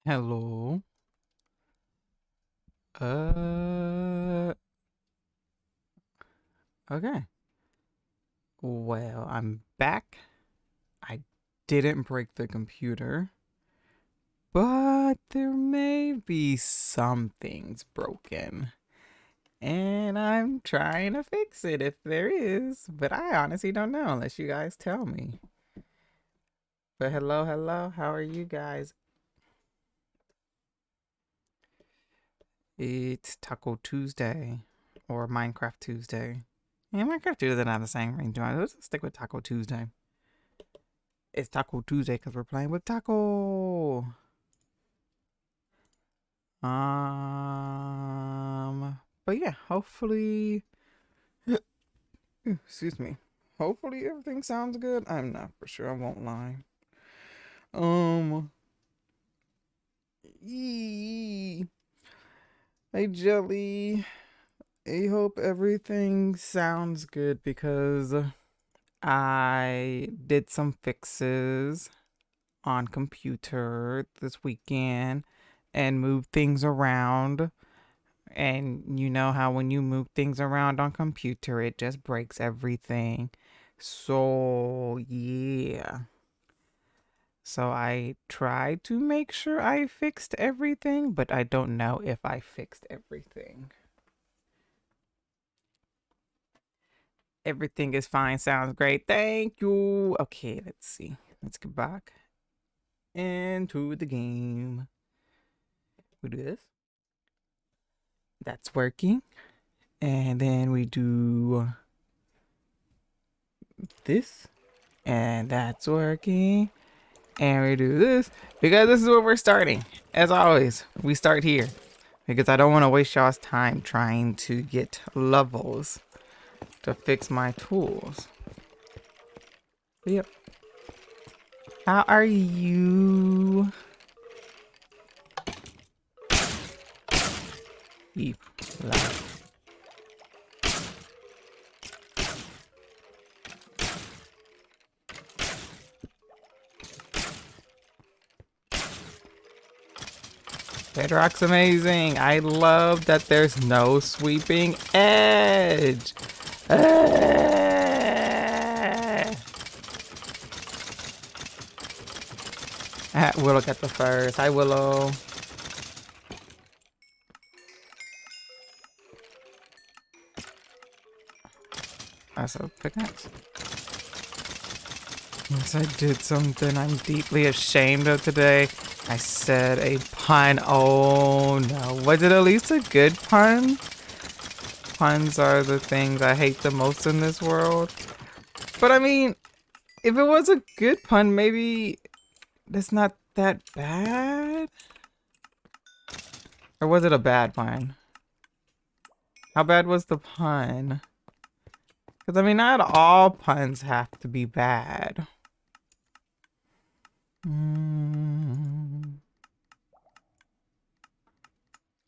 Hello. Uh, okay. Well, I'm back. I didn't break the computer, but there may be some things broken. And I'm trying to fix it if there is, but I honestly don't know unless you guys tell me. But hello, how are you guys? It's Taco Tuesday or Minecraft Tuesday. Yeah, Minecraft Tuesday doesn't have the same ring to it. Let's stick with Taco Tuesday. It's Taco Tuesday because we're playing with Taco. But yeah, hopefully, excuse me. Hopefully everything sounds good. I'm not for sure. I won't lie. Um, yee. Hey Jelly. I hope everything sounds good because I did some fixes on computer this weekend and moved things around. And you know how when you move things around on computer, it just breaks everything. So, yeah. So I tried to make sure I fixed everything, but I don't know if I fixed everything. Everything is fine. Sounds great. Thank you. Okay, let's see. Let's get back into the game. We do this. That's working. And then we do this. And that's working. And we do this because this is where we're starting. As always, we start here because I don't want to waste y'all's time trying to get levels to fix my tools. Yep. How are you? Eep. Bedrock's amazing. I love that there's no sweeping edge. Willow got the first. Hi, Willow. That's a pickaxe. Yes, I did something I'm deeply ashamed of today. I said a pun. Oh no. Was it at least a good pun? Puns are the things I hate the most in this world. But I mean, if it was a good pun, maybe it's not that bad? Or was it a bad pun? How bad was the pun? Because I mean, not all puns have to be bad.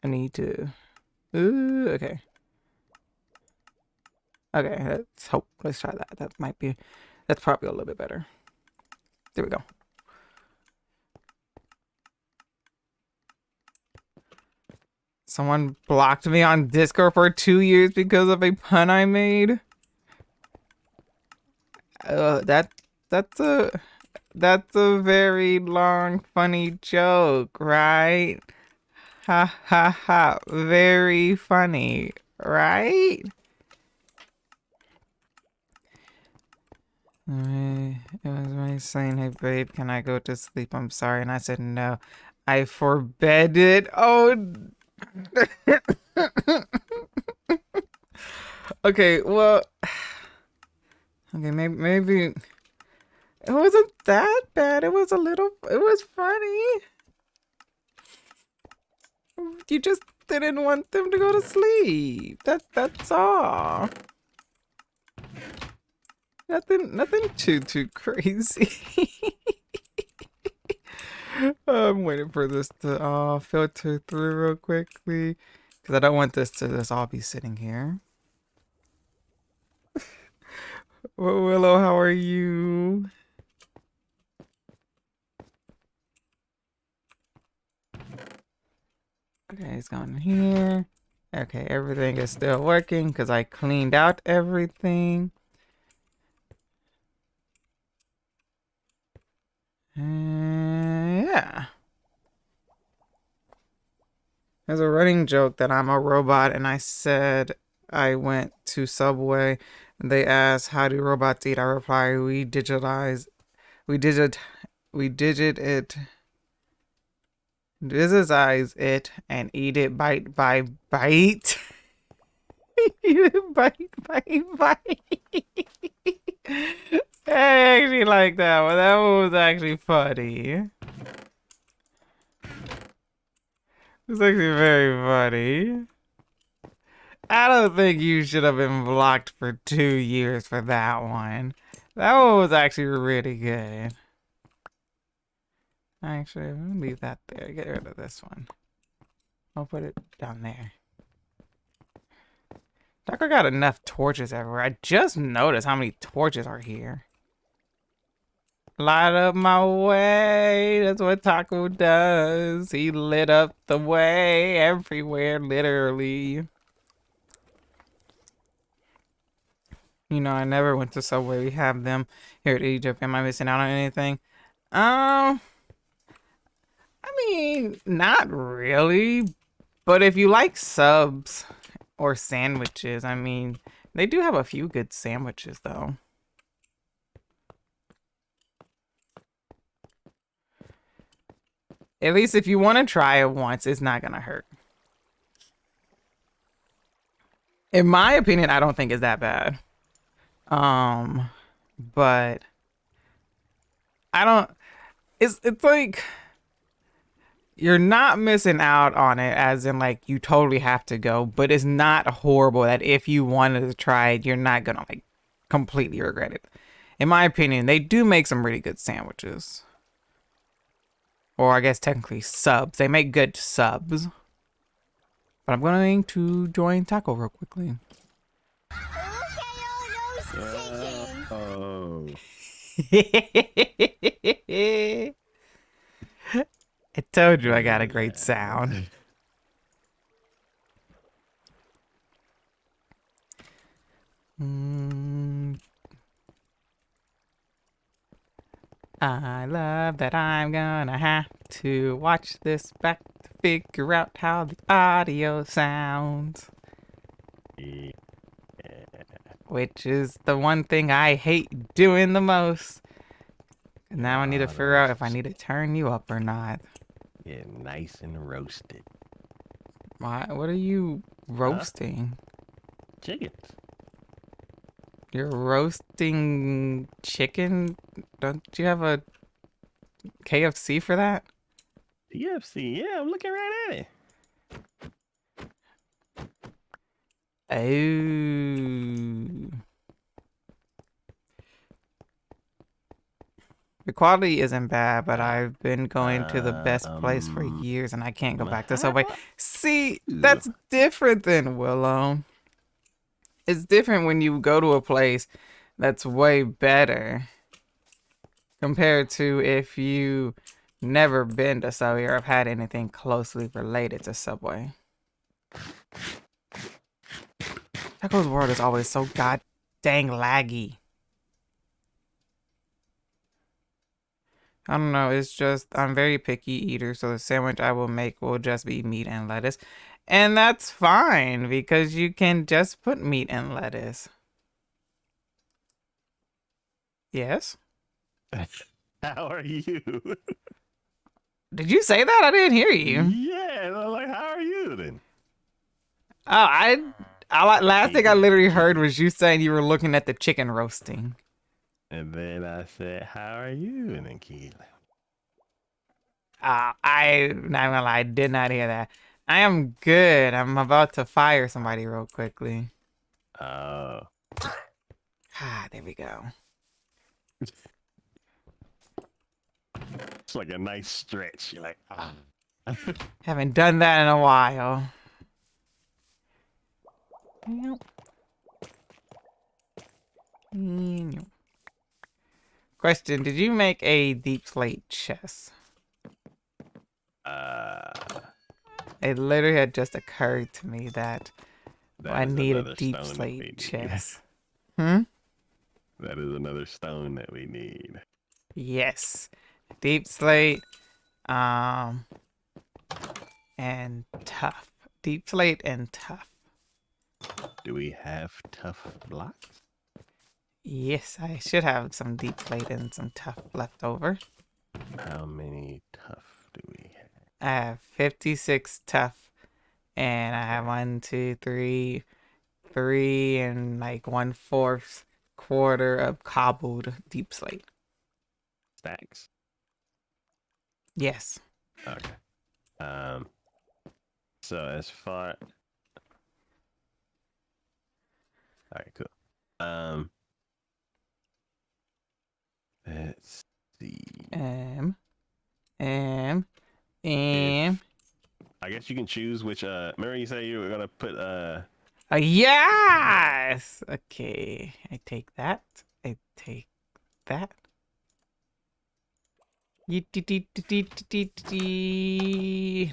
I need to. Ooh, okay. Okay, let's hope. Let's try that. That might be. That's probably a little bit better. There we go. Someone blocked me on Discord for 2 years because of a pun I made. That that's a very long, funny joke, right? Ha ha ha. Very funny, right? It was me saying, hey babe, can I go to sleep? I'm sorry. And I said, no, I forbid it. Oh, okay, well, okay, maybe it wasn't that bad. It was a little, it was funny. You just didn't want them to go to sleep. That's all. Nothing too crazy. I'm waiting for this to filter through real quickly because I don't want this to just all be sitting here. Well, Willow, how are you? Okay, it's going here. Okay, everything is still working because I cleaned out everything. Yeah. There's a running joke that I'm a robot, and I said I went to Subway, and they asked, "How do robots eat?" I reply, we digitize it and eat it bite by bite. Eat it bite by bite. I actually like that one. That one was actually funny. It's actually very funny. I don't think you should have been blocked for 2 years for that one. That one was actually really good. Actually, I'm gonna leave that there. Get rid of this one. I'll put it down there. Taco got enough torches everywhere. I just noticed how many torches are here. Light up my way. That's what Taco does. He lit up the way everywhere, literally. You know, I never went to Subway. We have them here at Egypt. Am I missing out on anything? I mean, not really. But if you like subs or sandwiches, I mean, they do have a few good sandwiches, though. At least if you want to try it once, it's not gonna hurt. In my opinion, I don't think it's that bad. But I don't. It's like you're not missing out on it, as in like you totally have to go. But it's not horrible that if you wanted to try it, you're not gonna like completely regret it. In my opinion, they do make some really good sandwiches. Or I guess technically subs. They make good subs. But I'm going to join Taco real quickly. Oh. I told you I got a great sound. I love that I'm gonna have to watch this back to figure out how the audio sounds. Yeah. Which is the one thing I hate doing the most. And now I need to figure out if I need to turn you up or not. Yeah, nice and roasted. What are you roasting? Chickens. You're roasting chicken? Don't you have a KFC for that? KFC, yeah, I'm looking right at it. Oh. The quality isn't bad, but I've been going to the best place for years and I can't go back to Subway. See, that's different than Willow. It's different when you go to a place that's way better compared to if you never been to Subway or have had anything closely related to Subway. Taco's world is always so god dang laggy. I don't know, it's just I'm very picky eater, so the sandwich I will make will just be meat and lettuce. And that's fine because you can just put meat and lettuce. Yes? How are you? Did you say that? I didn't hear you. Yeah, like how are you then? Oh, last thing I literally heard was you saying you were looking at the chicken roasting. And then I said, how are you? And then Keith. I'm not gonna lie, I did not hear that. I am good. I'm about to fire somebody real quickly. Oh. There we go. It's like a nice stretch. You're like, ah. Haven't done that in a while. Question, did you make a deep slate chest? It literally had just occurred to me that That I is need a another deep stone that slate we need. chest. Hmm? That is another stone that we need. Yes. Deep slate, um, and tough. Deep slate and tough. Do we have tough blocks? Yes, I should have some deep slate and some tough left over. How many tough do we have? I have 56 tough, and I have Okay. three, and like 1/4 quarter of cobbled deep slate. Stacks? Yes. Okay. Um, so as far all right, cool. Um, let's see. Um, um, um. If I guess you can choose which remember you said you were gonna put Yes. Okay. I take that. I take that.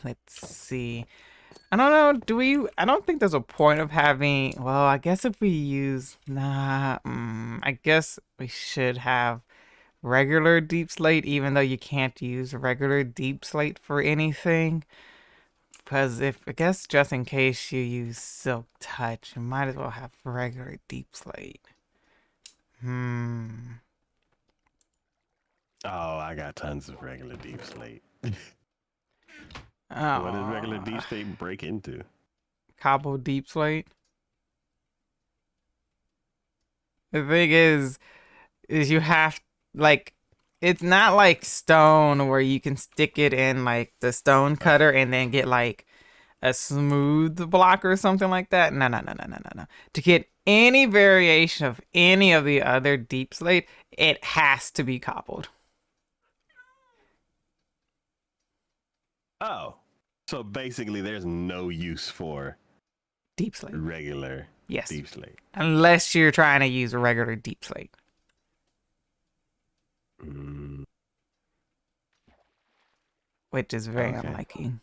Let's see. I don't know. Do we? I don't think there's a point of having. Well, I guess if we use. Nah. I guess we should have regular deep slate, even though you can't use regular deep slate for anything. Because if, I guess, just in case you use silk touch, you might as well have regular deep slate. Hmm. oh, I got tons of regular deep slate. What does regular Oh. deep slate break into? Cobble deep slate. The thing is you have, like, it's not like stone where you can stick it in, like, the stone Uh, cutter and then get, like, a smooth block or something like that. No, no, no, no, no, no, no. To get any variation of any of the other deep slate, it has to be cobbled. oh, so basically, there's no use for Deep slate. regular Yes. deep slate. Unless you're trying to use a regular deep slate. Mm, Which is very okay, unlikely.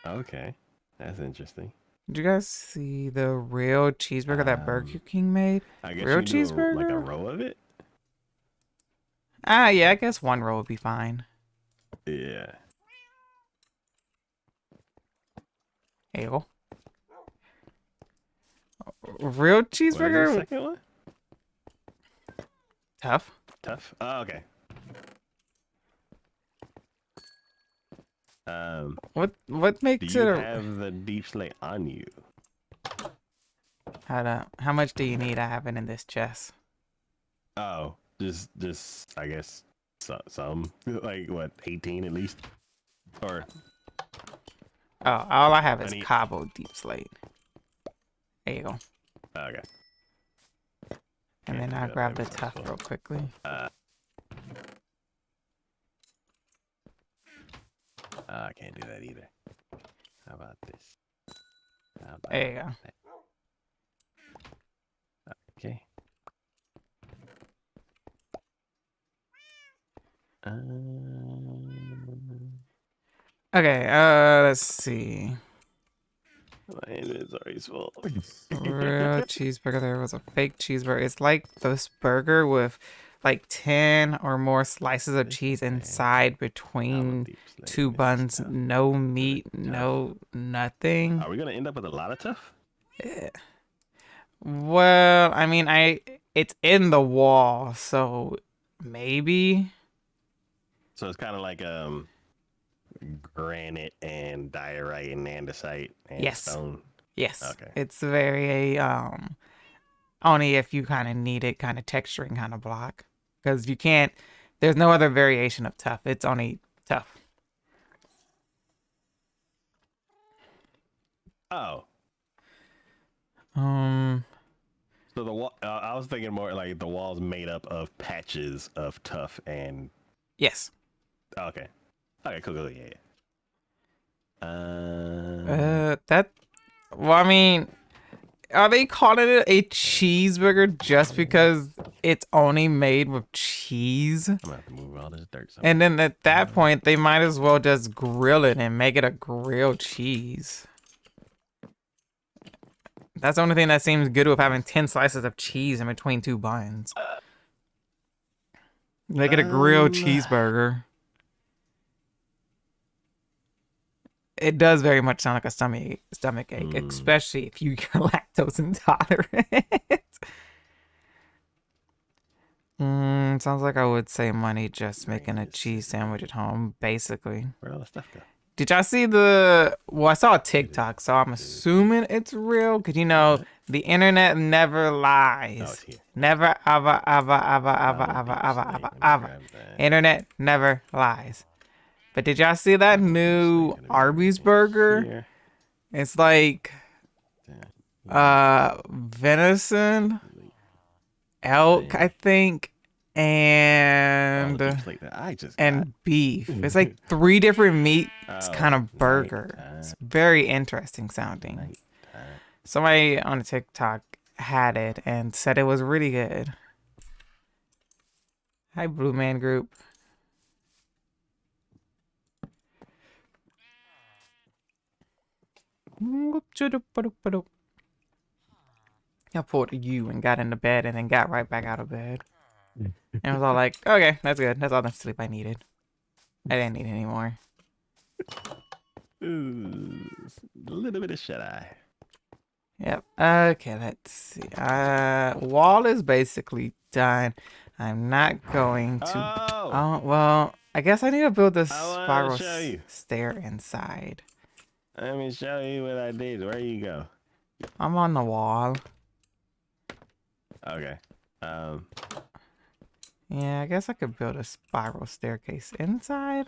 okay, that's interesting. Did you guys see the real cheeseburger that Burger Um, King made? I guess Real you can do like a cheeseburger? row of it. Ah, yeah, I guess one roll would be fine. Yeah. Ale. Real What is the cheeseburger? second one? Tough. Tough. Oh, okay. What Do makes it you a have the deep slate on you? how much do you need? I have it in this chest. Oh, just I guess some like what 18 at least, or Oh, all I have I is need. cobble deep slate. There you go. Okay, And can't then pick I'll it up. grab the Everything's tough full. real quickly. I can't do that either. How about this? How about There you go. that? Okay. Okay, let's see. My inventory's full. Real cheeseburger. There was a fake cheeseburger. It's like this burger with like 10 or more slices of This cheese and inside cobble between deep slate two mixed buns. tough. No Was it meat, tough? no nothing. Are we gonna end up with a lot of tough? Eh, Well, I mean, it's in the wall, so maybe. So it's kind of like granite and diorite and andesite and Yes. stone. Yes. Okay. It's very only if you kind of need it kind of texturing kind of block, because you can't, there's no other variation of tough. It's only tough. Oh, Um, so the wall. I was thinking more like the wall's made up of patches of tough and. yes. Okay. Okay. Cool. Cool. Yeah. Yeah. That, well, I mean, are they calling it a cheeseburger just because it's only made with cheese. I'm gonna have to move all this dirt somewhere. And then at that point, they might as well just grill it and make it a grilled cheese. That's the only thing that seems good with having 10 slices of cheese in between 2 buns. Make it a grilled cheeseburger. It does very much sound like a stomach ache, especially if you're lactose intolerant. Sounds like I would save money just making a cheese sandwich at home, basically. Where all the stuff go? Did y'all see the... Well, I saw a TikTok, so I'm assuming it's real. Because, you know, the internet never lies. Oh, it's here. Never, ever, ever, ever, ever, ever, ever, ever, ever. Internet never lies. But did y'all see that new Arby's burger? Here. It's like... venison, elk, I think, and beef. It's like 3 different meats kind of burger. It's very interesting sounding. Somebody on TikTok had it and said it was really good. Hi, Blue Man Group. I pulled a U and got into bed and then got right back out of bed. And I was all like, okay, that's good. That's all the sleep I needed. I didn't need any more. Ooh, a little bit of shut-eye. Yep. Okay, let's see. Wall is basically done. I'm not going to... Oh, well, I guess I need to build this spiral stair inside. Let me show you what I did. Where you go? I'm on the wall. Okay. Yeah, I guess I could build a spiral staircase inside.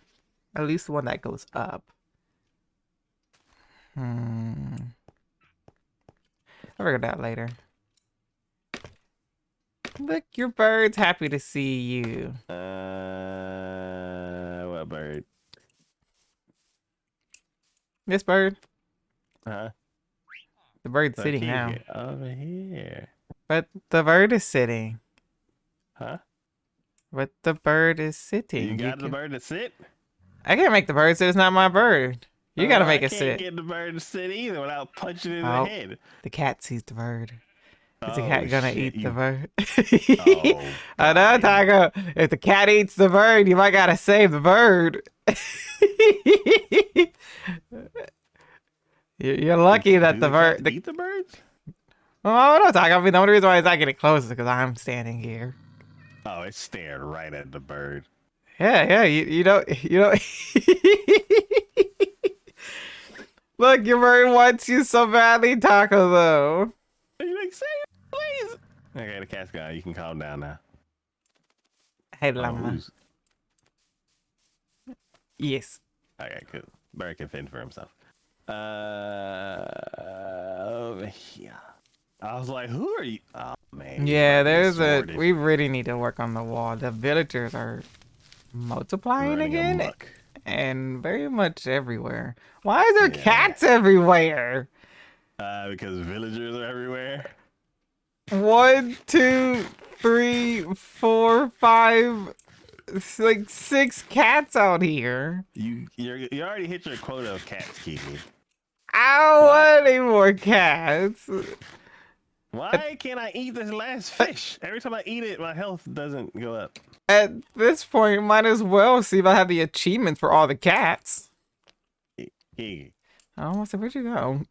At least one that goes up. I'll figure that later. Look, your bird's happy to see you. What bird? This bird. Huh? The bird's sitting now. Over here. But the bird is sitting. Huh? But the bird is sitting. You got the bird to sit? I can't make the bird sit. It's not my bird. You gotta make it sit. I can't get the bird to sit either without punching it in the head. The cat sees the bird. Is the cat gonna eat the bird? I know, Taco. If the cat eats the bird, you might gotta save the bird. You're lucky that the bird... Eat the birds? Oh, no, Taco. I mean, the only reason why it's not getting close is because I'm standing here. Oh, it's staring right at the bird. Yeah, you don't... Look, your bird wants you so badly, Taco, though. You like, say it, please. Okay, the cat's gone. You can calm down now. Hey, llama. Yes. Okay, cool. Bird can fend for himself. Over here. I was like, who are you? Oh, man. Yeah, we really need to work on the wall. The villagers are multiplying again. And very much everywhere. Why is there cats everywhere? Because villagers are everywhere. 1, 2, 3, 4, 5, like 6 cats out here. You already hit your quota of cats, Kiki. I don't want any more cats. Why can't I eat this last fish? Every time I eat it, my health doesn't go up. At this point, might as well see if I have the achievements for all the cats. Kiki. Oh, I said, where'd you go?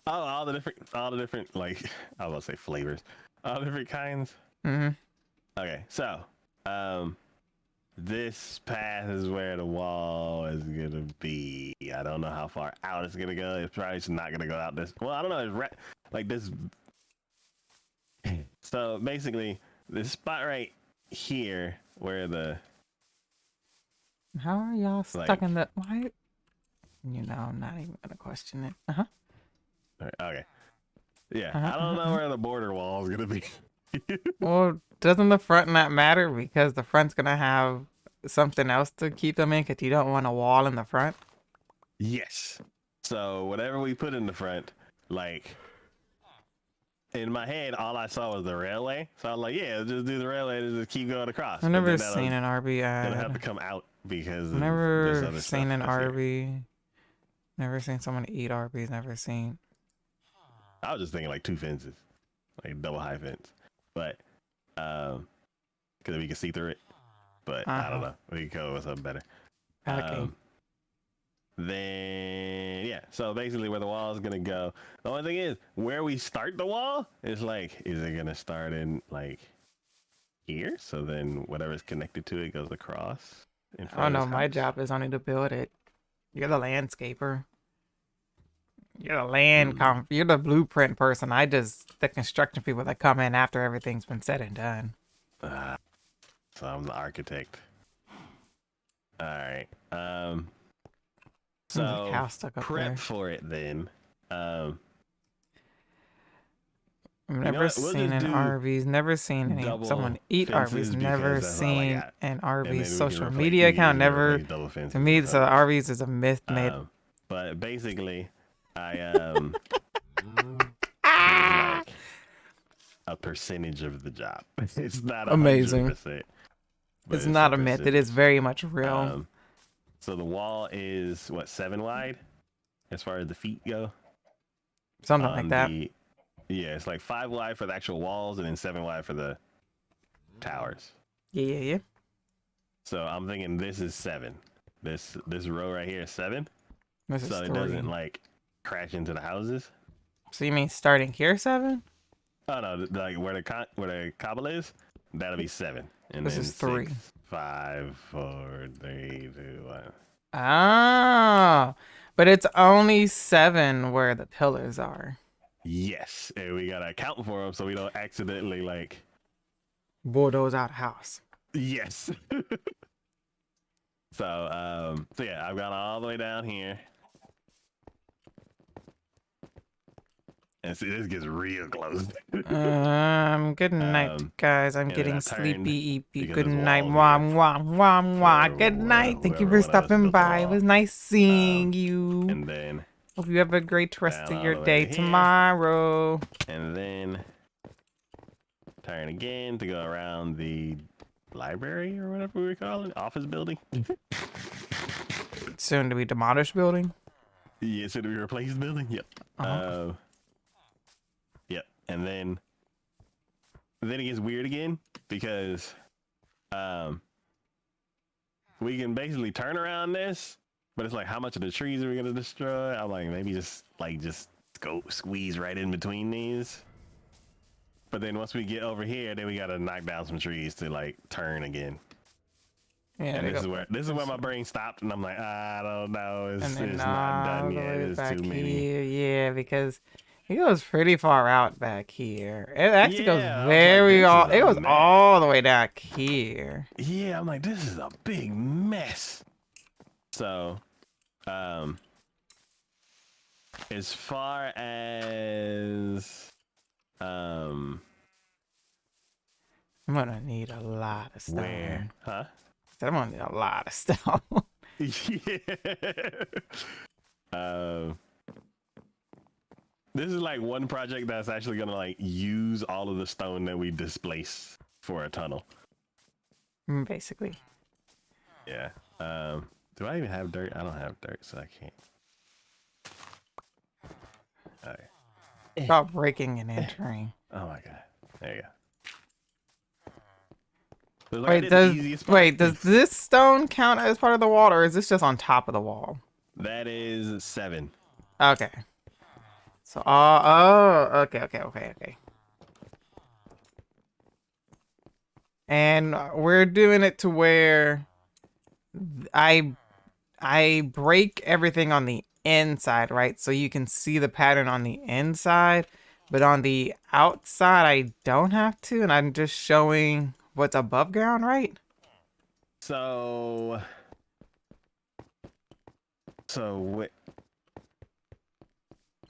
all the different, like, I was about to say flavors. All the different kinds. Okay, so, this path is where the wall is gonna be. I don't know how far out it's gonna go. It's probably just not gonna go out this. Well, I don't know. It's like this. So basically, this spot right here, where the. How are y'all stuck in the? Why? You know, I'm not even gonna question it. Okay. Yeah, I don't know where the border wall is gonna be. Well, doesn't the front not matter because the front's gonna have something else to keep them in? Because you don't want a wall in the front. Yes. So whatever we put in the front, like in my head, all I saw was the railway. So I was like, yeah, just do the railway and just keep going across. I've But never then seen an RV it'll have to ad. come out because I've of this never other seen stuff an that's here. RV. Never seen someone eat Arby's. Never seen. I was just thinking like 2 fences, like double high fence. But because we can see through it. But I don't know. We can come up with something better. Okay. Then yeah, so basically where the wall is gonna go. The only thing is where we start the wall is like, is it gonna start in like here? So then whatever's connected to it goes across in Oh front of no, this my house. job is only to build it. You're the landscaper. You're the land Hmm. comp. You're the blueprint person. I just the construction people that come in after everything's been said and done. Uh, so I'm the architect. All right. There's a So cow stuck up prep there. for it then. Um, I've you know never what? We'll seen just an do Arby's. Never seen any double someone eat Arby's. fences because Never that's all I seen got. an And Arby's then we can social replace media account. Never. double To fences me, with the others. Arby's is a myth made. But basically, I here's Ah! like a percentage of the job. It's not Amazing. 100%, but It's it's a not a myth. It is percentage. very much real. Um, so the wall is what, 7 wide as far as the feet go. Something like On that. the Yeah, it's like 5 wide for the actual walls and then 7 wide for the towers. Yeah, yeah, yeah. So I'm thinking this is 7. This row right here is 7, This is so it 3. doesn't like crash into the houses. So you mean starting here 7? Oh no, like where the cobble is, that'll be 7, and This then is 6, 3. 5, 4, 3, 2, 1. Oh, but it's only 7 where the pillars are. Yes, and we gotta account for them so we don't accidentally like. Bulldoze out house. Yes. So yeah, I've got all the way down here. And see, this gets real close. Good night, guys. I'm And then I getting turned sleepy. Eepy. because Good this night. wall Mwah, here mwah, mwah, for mwah. Good night. Thank you whoever for one of us stopping built the by. It wall. was nice seeing you. And then Hope you have a great rest down of all your the way day to here. tomorrow. And then turn again to go around the library or whatever we call it, office building. Soon to be demolished building. Yeah, so to be replaced building. Yep. Uh-huh. Yep. And then it gets weird again because we can basically turn around this, but it's like, how much of the trees are we gonna destroy? I'm like, maybe just go squeeze right in between these. But then once we get over here, then we gotta knock down some trees to like turn again. Yeah, And this is where my brain stopped, and I'm like, I don't know, it's and then not all done the yet. way It's back too many. here. Yeah, because it goes pretty far out back here. It actually goes Yeah, I was like, very this all. is It a goes mess. all the way back here. Yeah, I'm like, this is a big mess. So, as far as I'm gonna need a lot of stone. where, huh? I'm gonna need a lot of stone. Yeah. Um, this is like one project that's actually gonna like use all of the stone that we displace for a tunnel. Basically. Yeah. Do I even have dirt? I don't have dirt, so I can't. Okay. Stop breaking and entering. Oh my god. There you go. So like, Wait, does this stone count as part of the wall, or is this just on top of the wall? That is 7. Okay. So, okay. And we're doing it to where I break everything on the inside, right? So you can see the pattern on the inside, but on the outside I don't have to, and I'm just showing what's above ground, right? So what?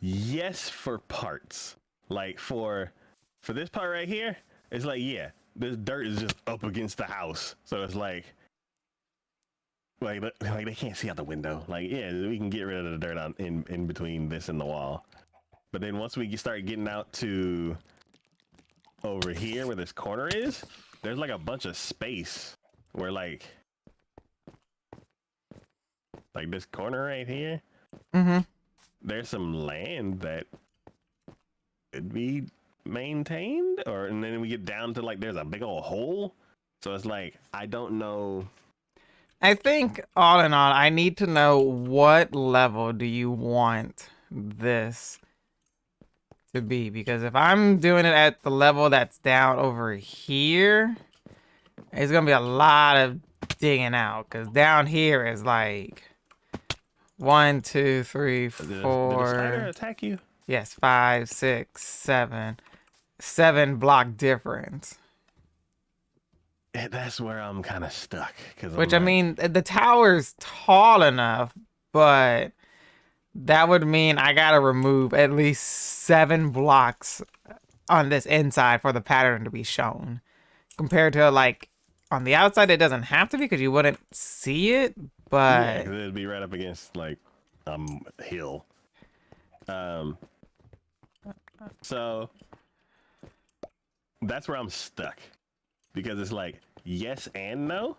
Yes, for parts. Like for this part right here, it's like, yeah, this dirt is just up against the house, so it's like they can't see out the window. Like, yeah, we can get rid of the dirt in between this and the wall. But then once we start getting out to over here where this corner is, there's like a bunch of space where like this corner right here, Mm-hmm. there's some land that could be maintained, or and then we get down to like there's a big old hole. So it's like I don't know. I think all in all, I need to know what level do you want this to be, because if I'm doing it at the level that's down over here, it's gonna be a lot of digging out, because down here is like 1, 2, 3, Did the spider 4. attack you? Yes, 5, 6, 7. 7 block difference. That's where I'm kind of stuck because I'm Which, I like, mean, the tower's tall enough, but that would mean I gotta remove at least 7 blocks on this inside for the pattern to be shown. Compared to, like, on the outside, it doesn't have to be because you wouldn't see it, yeah, but... because it'd be right up against like hill. So that's where I'm stuck because it's like yes and no.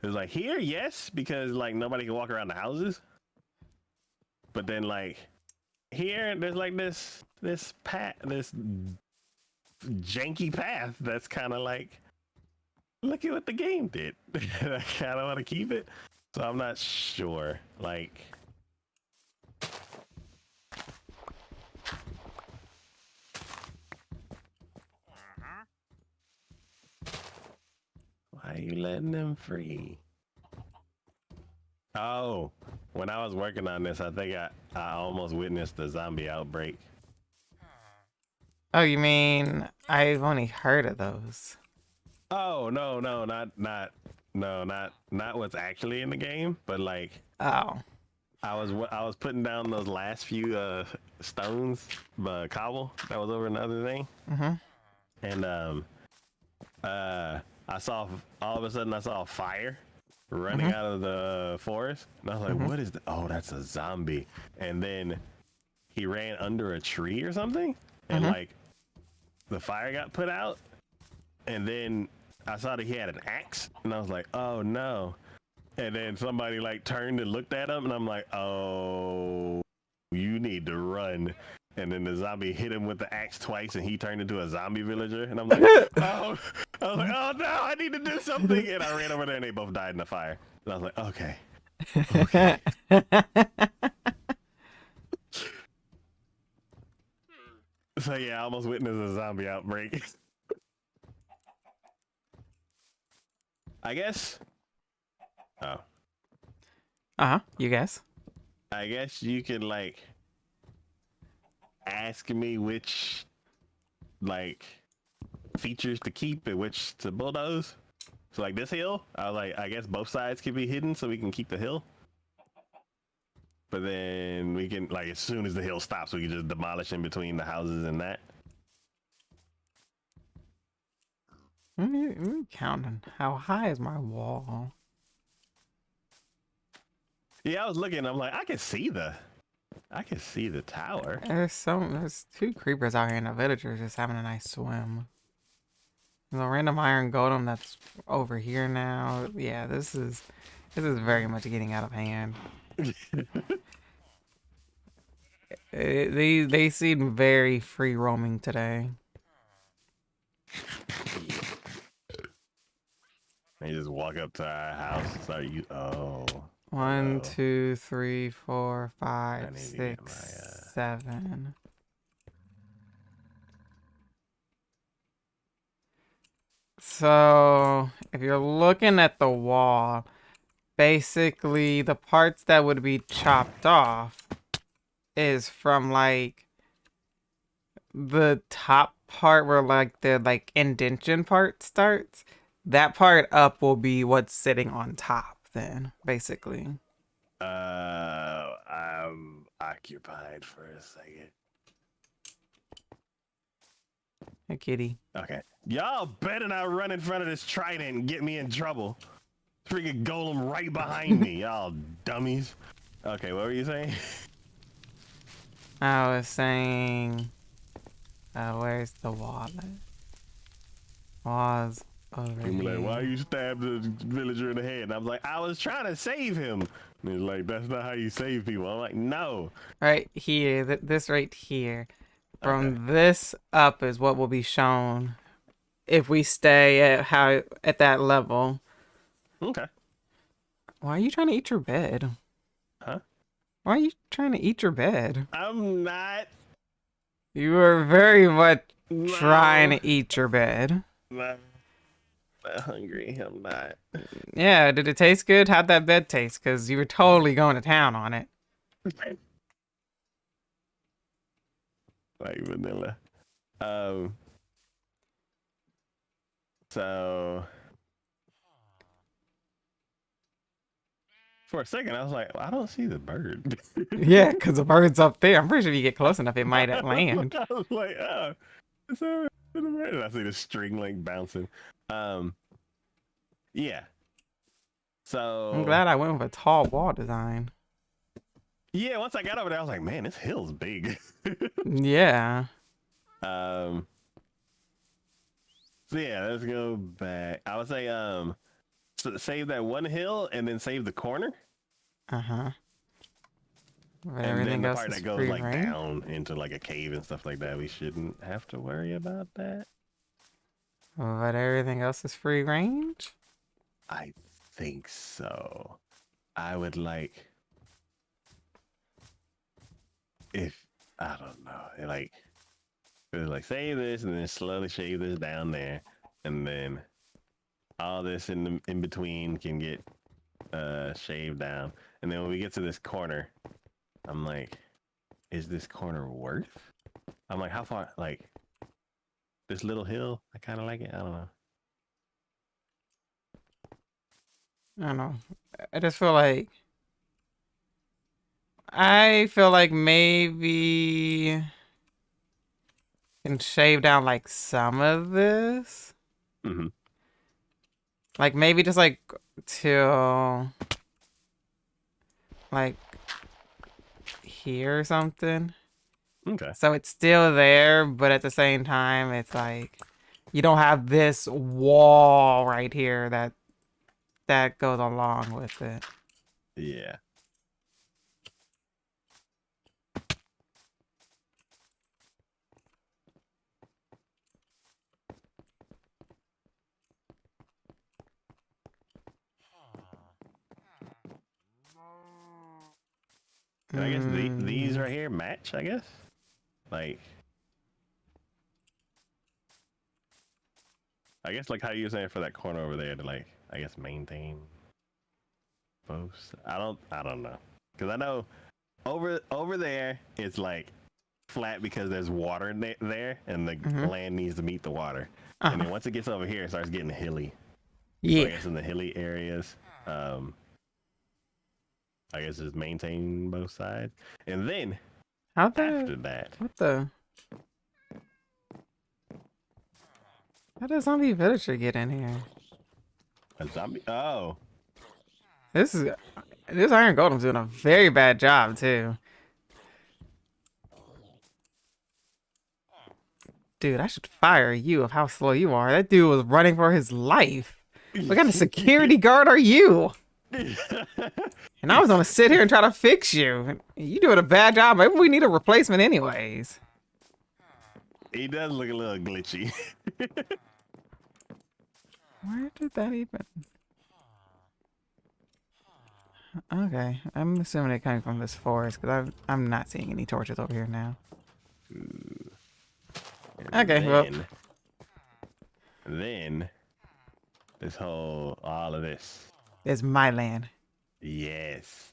It's like here, yes, because like nobody can walk around the houses. But then like here, there's like this path, this janky path that's kind of like, look at what the game did. I kind of want to keep it, so I'm not sure. Like, why are you letting them free? Oh, when I was working on this, I think I almost witnessed a zombie outbreak. Oh, you mean I've only heard of those? Oh no, not what's actually in the game, but like Oh. I was putting down those last few stones, cobble that was over another thing, Mm-hmm. and I saw all of a sudden I saw a fire running Mm-hmm. out of the forest, and I was like, Mm-hmm. "What is that? Oh, that's a zombie!" And then he ran under a tree or something, and Mm-hmm. like the fire got put out, and then I saw that he had an axe, and I was like, "Oh no!" And then somebody like turned and looked at him, and I'm like, "Oh, you need to run." And then the zombie hit him with the axe twice, and he turned into a zombie villager. And I'm like, "Oh!" I was like, "Oh no, I need to do something!" And I ran over there, and they both died in the fire. And I was like, "Okay, okay." So yeah, I almost witnessed a zombie outbreak. I guess. Oh, Uh-huh. You guess? I guess you could like ask me which like features to keep and which to bulldoze. So like this hill, I was like, I guess both sides can be hidden so we can keep the hill. But then we can like as soon as the hill stops, we can just demolish in between the houses and that. Let me count on how high is my wall. Yeah, I was looking. I'm like, I can see the tower. There's 2 creepers out here and a villager just having a nice swim. The random iron golem that's over here now. Yeah, this is very much getting out of hand. They seem very free roaming today. They just walk up to our house and start you. Oh. 1, No. 2, 3, 4, I 5, need to get 6, 7. So if you're looking at the wall, basically the parts that would be chopped off is from like the top part where like the like indentation part starts. That part up will be what's sitting on top then, basically. I'm occupied for a second. Hey, kitty. Okay. Y'all better not run in front of this trident and get me in trouble. Freaking golem right behind me, y'all dummies. Okay, what were you saying? I was saying, where's the wallet? Pause over He was like, why here. you stabbed the villager in the head? And I was like, I was trying to save him. And he's like, that's not how you save people. I'm like, no. Right here, this right here. Okay. From this up is what will be shown if we stay at that level. Okay. Why are you trying to eat your bed? Huh? Why are you trying to eat your bed? I'm not. You are very much trying No. to eat your bed. Not hungry. I'm not. Yeah, did it taste good? How'd that bed taste? Because you were totally going to town on it. Like vanilla. Um. So for a second, I was like, I don't see the bird. Yeah, because the bird's up there. I'm pretty sure if you get close enough, it might land. I was like, oh, it's over the bird. And I see the string like bouncing. Um. Yeah. I'm So glad I went with a tall wall design. yeah, once I got over there, I was like, man, this hill's big. Yeah. um. So yeah, let's go back. I would say save that one hill and then save the corner. Uh-huh. But And then everything the else part is that goes free like range. down into like a cave and stuff like that, we shouldn't have to worry about that. But everything else is free range? I think so. I would like if I don't know, it was like save this and then slowly shave this down there, and then all this in between can get shaved down, and then when we get to this corner, I'm like, is this corner worth? I'm like, how far? Like this little hill, I kind of like it. I don't know. I don't know. I just feel like maybe can shave down like some of this. Hmm. Like maybe just like till like here or something. Okay. So it's still there, but at the same time, it's like you don't have this wall right here that goes along with it. Yeah. And I guess these Mm, right here match. I guess. Like, I guess like how you were saying for that corner over there to like, I guess maintain both. I don't know, because I know over there it's like flat because there's water there, and the mm-hmm. land needs to meet the water. And Uh-huh. then once it gets over here, it starts getting hilly. So I Yeah. guess in the hilly areas, I guess just maintain both sides, and then How the after that, what the how does zombie villager get in here? a zombie. Oh, This is this Iron Golem's doing a very bad job too. Dude, I should fire you of how slow you are. That dude was running for his life. What kind of security guard are you? And I was gonna sit here and try to fix you. You doing a bad job. Maybe we need a replacement anyways. he does look a little glitchy. Where did that even... Okay, I'm assuming it coming from this forest because I'm not seeing any torches over here now. Okay, well, then this whole all of this. it's my land. Yes.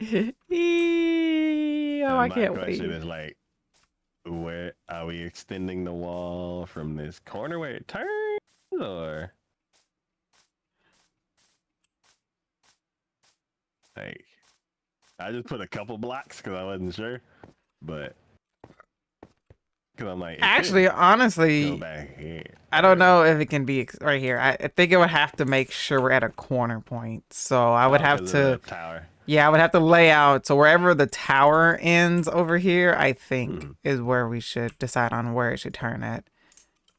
Oh, I And my can't question wait. is like, where are we extending the wall from this corner where it turns, or like I just put a couple blocks because I wasn't sure, but because I'm like, it Actually, could go honestly, back here. I don't know if it can be right here. I think it would have to make sure we're at a corner point. So I would Oh, have because of to, the tower. yeah, I would have to lay out. So wherever the tower ends over here, I think Mhm. is where we should decide on where it should turn at.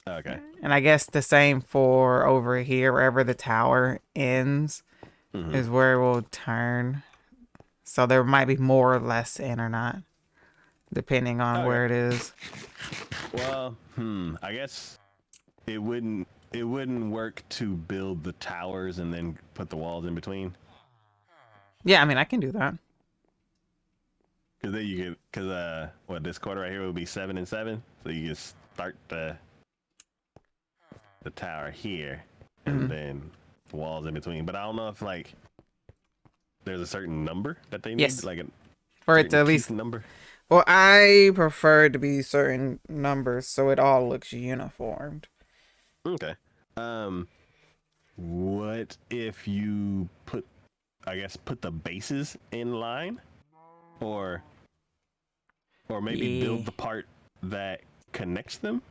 Okay. And I guess the same for over here, wherever the tower ends, Mm-hmm. is where it will turn. So there might be more or less in or not, depending on Okay. where it is. Well, I guess it wouldn't work to build the towers and then put the walls in between. Yeah, I mean, I can do that. Because then you could, because what this quarter right here would be 7 and 7, so you just start the tower here, and Mm-hmm. then the walls in between. But I don't know if like there's a certain number that they need, Yes, like a for it to certain at cube least. number. Well, I prefer it to be certain numbers so it all looks uniformed. Okay. Um, what if you put, I guess, put the bases in line, or maybe Yeah. build the part that connects them?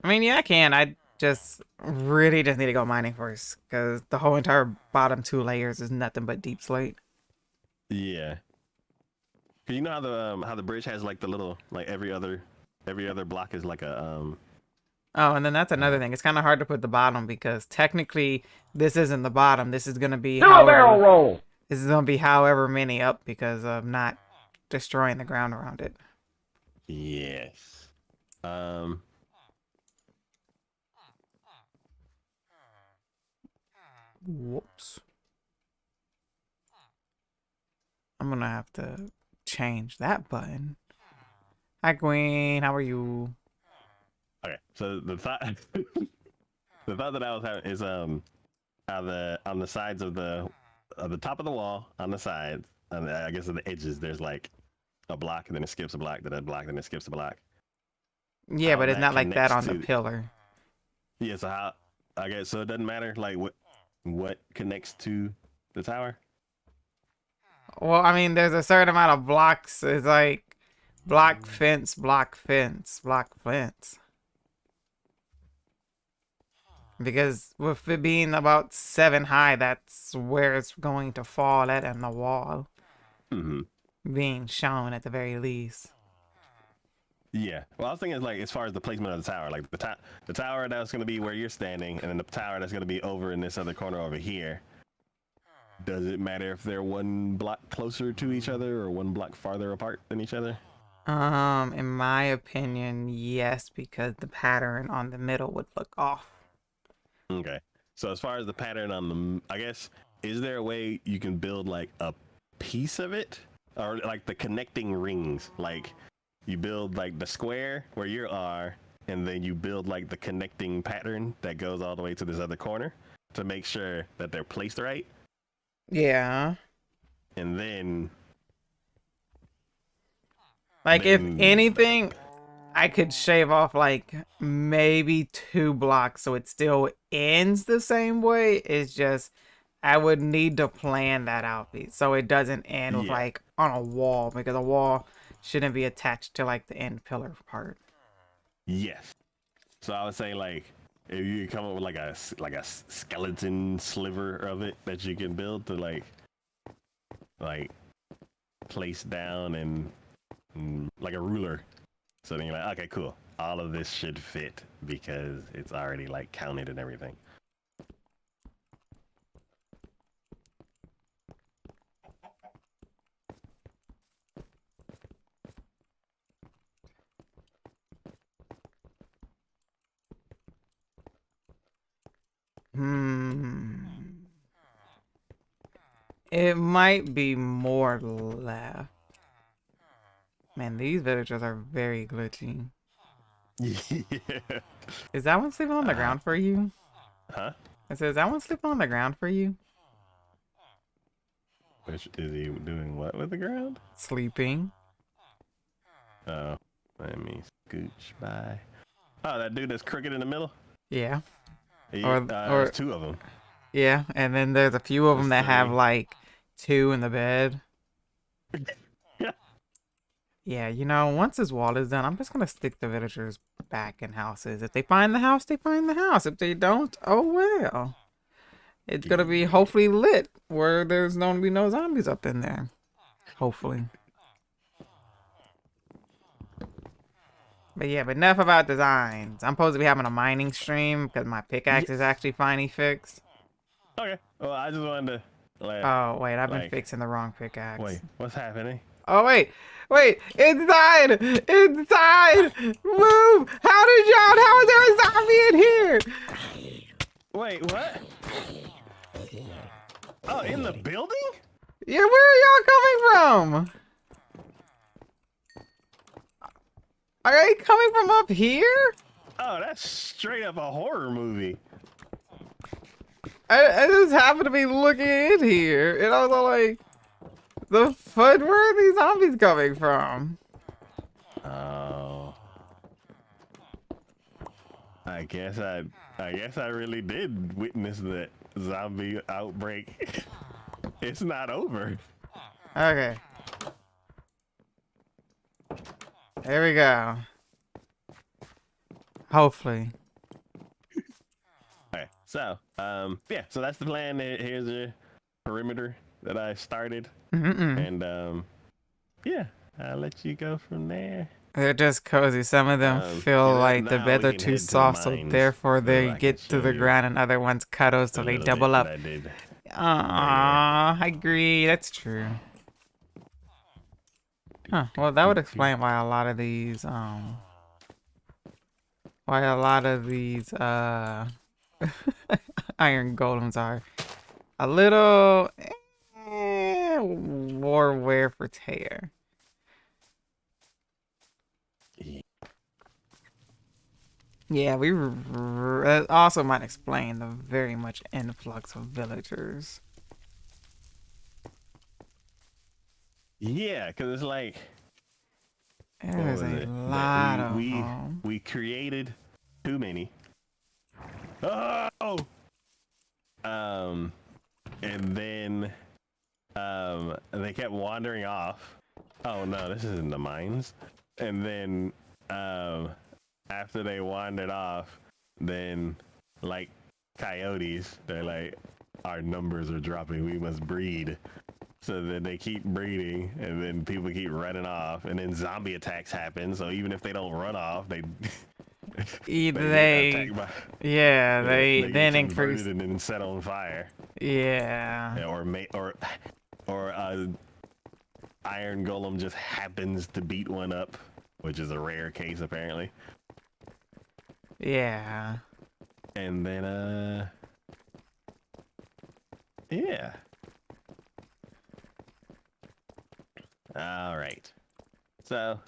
I mean, yeah, I can. I just really just need to go mining first because the whole entire bottom 2 layers is nothing but deep slate. Yeah. 'Cause you know how the bridge has like the little like every other block is like a Oh, and then that's another uh thing. It's kind of hard to put the bottom because technically this isn't the bottom. This is gonna be Do a barrel however roll. this is gonna be however many up because of not destroying the ground around it. yes. Um Whoops. I'm gonna have to change that button. Hi, Queen. How are you? okay. So the thought the thought that I was having is on the sides of the top of the wall on the sides, and I guess at the edges there's like a block and then it skips a block, then a block, then it skips a block. Yeah, How but it's that not like that connects on the to pillar. yeah, so how I guess so it doesn't matter like what connects to the tower? Well, I mean, there's a certain amount of blocks. It's like block fence, block fence, block fence. Because with it being about 7 high, that's where it's going to fall at in the wall. Mm-hmm. Being shown at the very least. Yeah. Well, I was thinking like as far as the placement of the tower, like the tower that's going to be where you're standing, and then the tower that's going to be over in this other corner over here. Does it matter if they're one block closer to each other or one block farther apart than each other? In my opinion, yes, because the pattern on the middle would look off. Okay. So as far as the pattern on the, I guess, is there a way you can build like a piece of it, or like the connecting rings? Like you build like the square where you are, and then you build like the connecting pattern that goes all the way to this other corner to make sure that they're placed right. Yeah. And Like, if then anything, I could shave off like maybe 2 blocks so it still ends the same way. It's just I would need to plan that out so it doesn't end with yeah, like on a wall because a wall shouldn't be attached to like the end pillar part. yes. So I would say like if you come up with like a skeleton sliver of it that you can build to like place down and like a ruler. So then you're like, okay, cool. All of this should fit because it's already like counted and everything. Hmm. It might be more left. Man, these villagers are very glitchy. Yeah. Is that one sleeping on the Uh, ground for you? huh? I said, is that one sleeping on the ground for you? Which is he doing what with the ground? Sleeping. Oh, let me scooch by. Oh, that dude that's crooked in the middle. Yeah. Yeah, there's Or two of them. yeah, and then there's a few of them There's that have three. like 2 in the bed. Yeah. Yeah, once this wall is done, I'm just gonna stick the villagers back in houses. If they find the house, they find the house. If they don't, oh well. It's gonna be hopefully lit where there's gonna be no zombies up in there. Hopefully. But yeah, but enough about designs. I'm supposed to be having a mining stream because my pickaxe is Yes. actually finally fixed. Okay. Well, I just wanted to Oh, wait, I've been like, fixing the wrong pickaxe. wait, what's happening? Oh, wait, wait, inside! Inside! Move! How is there a zombie in here? Wait, what? Oh, in the building? Yeah, where are y'all coming from? Are they coming from up here? Oh, that's straight up a horror movie. I just happened to be looking in here, and I was all like, the fuck, where are these zombies coming from? Oh. I guess I really did witness the zombie outbreak. It's not over. Okay. There we go. Hopefully. Okay, so yeah, so that's the plan. Here's the perimeter that I started, and yeah, I'll let you go from there. They're just cozy. Some of them feel And like the now beds we are can too head to the soft, so mines, therefore so they I can get to show the you ground, and other ones cuddle, so the they little double bit that up. I did. Aww, I agree. That's true. Huh. Well, that would explain why a lot of these, iron golems are a little more wear for tear. Yeah, that also might explain the very much influx of villagers. Yeah, because it's like, what There's was a it that lot of them. we created too many. Oh, um, and then they kept wandering off. Oh no, this isn't the mines. And then after they wandered off, then like coyotes, they're like, our numbers are dropping. We must breed. So then they keep breeding, and then people keep running off, and then zombie attacks happen. So even if they don't run off, they Either get attacked by yeah, they they get then converted increase. and then set on fire. Yeah. Yeah, or iron golem just happens to beat one up, which is a rare case apparently. Yeah. And then yeah. All right. So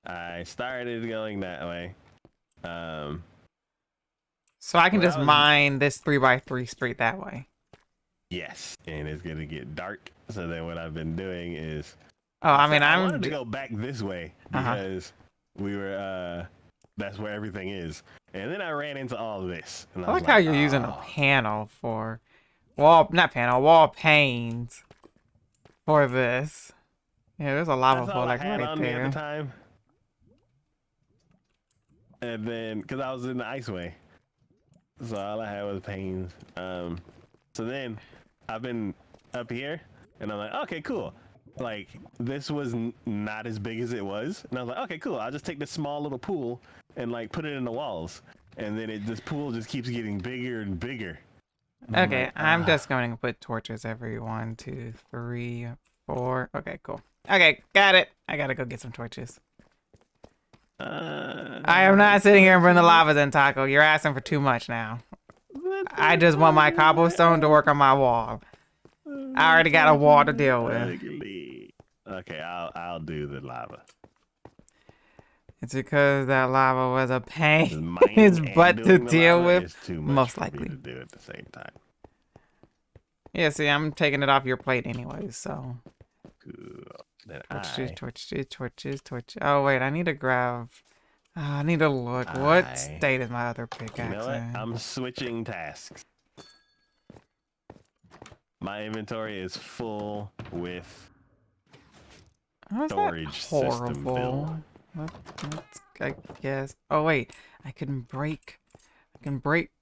I started going that way. So I can Well, just mine this 3x3 straight that way. yes, and it's gonna get dark. So then what I've been doing is, Oh, I mean, I wanted to go back this way Uh-huh. because we were that's where everything is. And then I ran into all of this. And I like how you're using a panel for wall panes for this. Yeah, there's a lava That's flow all I like had right on me at the there. time. And then, because I was in the iceway, so all I had was panes. So then I've been up here, and I'm like, okay, cool. Like this was not as big as it was, and I was like, okay, cool. I'll just take this small little pool and like put it in the walls, and then this pool just keeps getting bigger and bigger. And Okay, like, I'm just going to put torches every 1, 2, 3, 4. Okay, cool. Okay, got it. I gotta go get some torches. I am not sitting here and burn the lava then, Taco. You're asking for too much now. I just want my cobblestone to work on my wall. I already got a wall to deal with. Okay, I'll do the lava. It's because that lava was a pain Mining in his and butt to doing the deal lava with, is too much most for me likely. to do at the same time. Yeah, see, I'm taking it off your plate anyways, so. Cool. Then Torches. Oh, wait, I need to grab. I need to look. What state is my other pickaxe you know what? in? I'm switching tasks. My inventory is full with How's storage that system build. horrible? I guess. Oh wait, I can break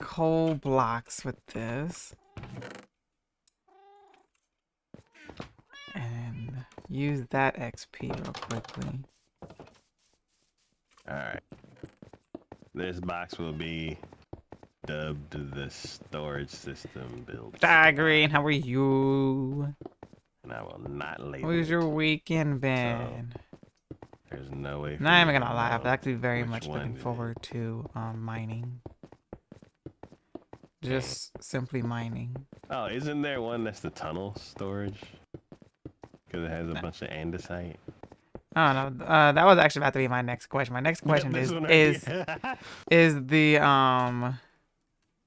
coal blocks with this, and use that XP real quickly. All right. This box will be dubbed the storage system build. Hi, Green. How are you? And I will not label How was your it. weekend been? So there's no way for Not me even to gonna lie, I've know actually very which much one looking it forward to mining. Just simply mining. Oh, isn't there one that's the tunnel storage? Because it has a bunch of andesite. I don't know. That was actually about to be my next question. My next question This is one right is here. is the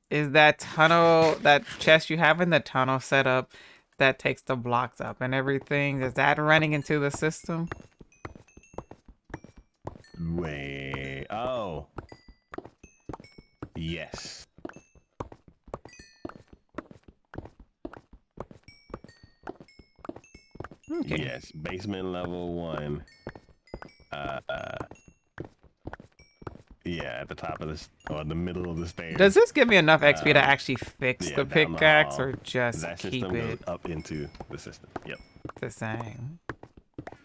is that tunnel, that chest you have in the tunnel set up that takes the blocks up and everything, is that running into the system? Wait. Oh. Yes. Okay. Yes. Basement level 1. Uh, yeah, at the top of this, or the middle of the stairs. Does this give me enough XP to actually fix Yeah, the down the pickaxe hall. or just That keep system goes it up into the system. Yep. the same?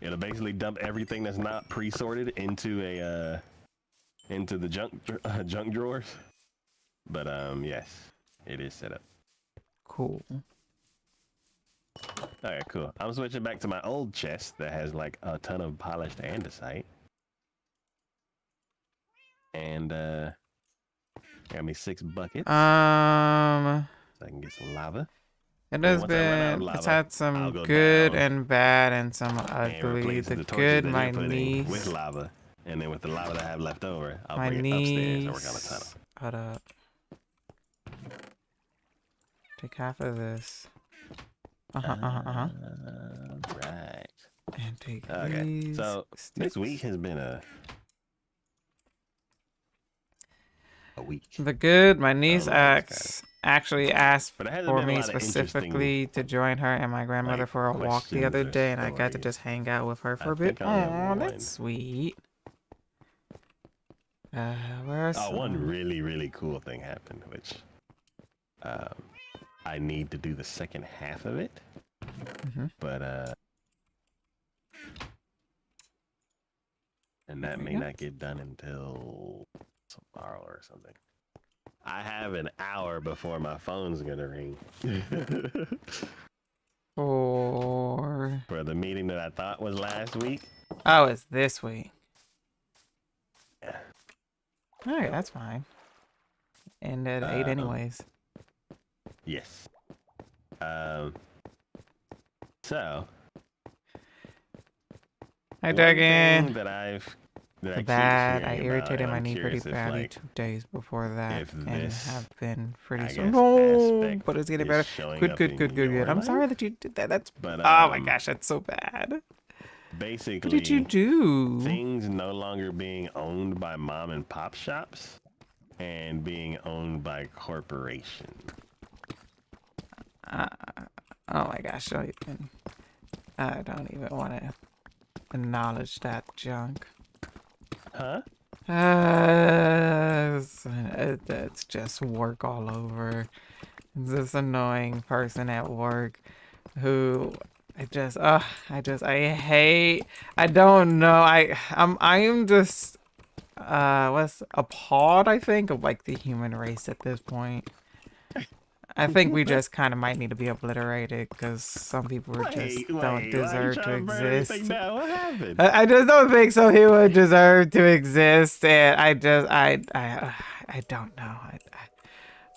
It'll basically dump everything that's not pre-sorted into a into the junk drawers. But yes, it is set up. Cool. Alright, cool. I'm switching back to my old chest that has like a ton of polished andesite. And got me 6 buckets. So I can get some lava. It And has once I run out of been, it's lava, had I'll some go good down and bad and some and ugly. replace The the torches good, that my you're putting with niece, lava. And then with the lava that I have left over, I'll my bring it upstairs and work on a tunnel. niece. Hold up. Take half of this. Right. And take Okay. these So sticks. this week has been a week. The good, my niece know how to describe actually asked But it hasn't for been a me lot of specifically to join her and my grandmother like, for a walk the other questions or day, and I got to stories. just hang out with her for I a bit. think I only have Oh, one. that's sweet. Where's one really, really cool thing happened, which I need to do the second half of it. But and that may not get done until tomorrow or something. I have an hour before my phone's gonna ring. for the meeting that I thought was last week. Oh, it's this week. Yeah. Alright, that's fine. And at 8 anyways. Yes. So Hi, one Dragon. thing that I keep I hearing about, irritated and my I'm knee pretty curious if, badly like, 2 days before that, if and this, have been pretty I so. guess, No, aspect but it's getting is better. showing Good, up good, in good, good, good. your I'm sorry life. that you did that. That's But oh my gosh, that's so bad. basically, What did you do? things no longer being owned by mom and pop shops and being owned by corporations. Oh my gosh, I don't even want to acknowledge that junk. Huh? It's just work all over. It's this annoying person at work who I hate. I don't know. I'm just what's appalled, I think, of like the human race at this point. I think we just kind of might need to be obliterated because some people don't deserve to exist. What happened? I just don't think some people deserve to exist, and I don't know.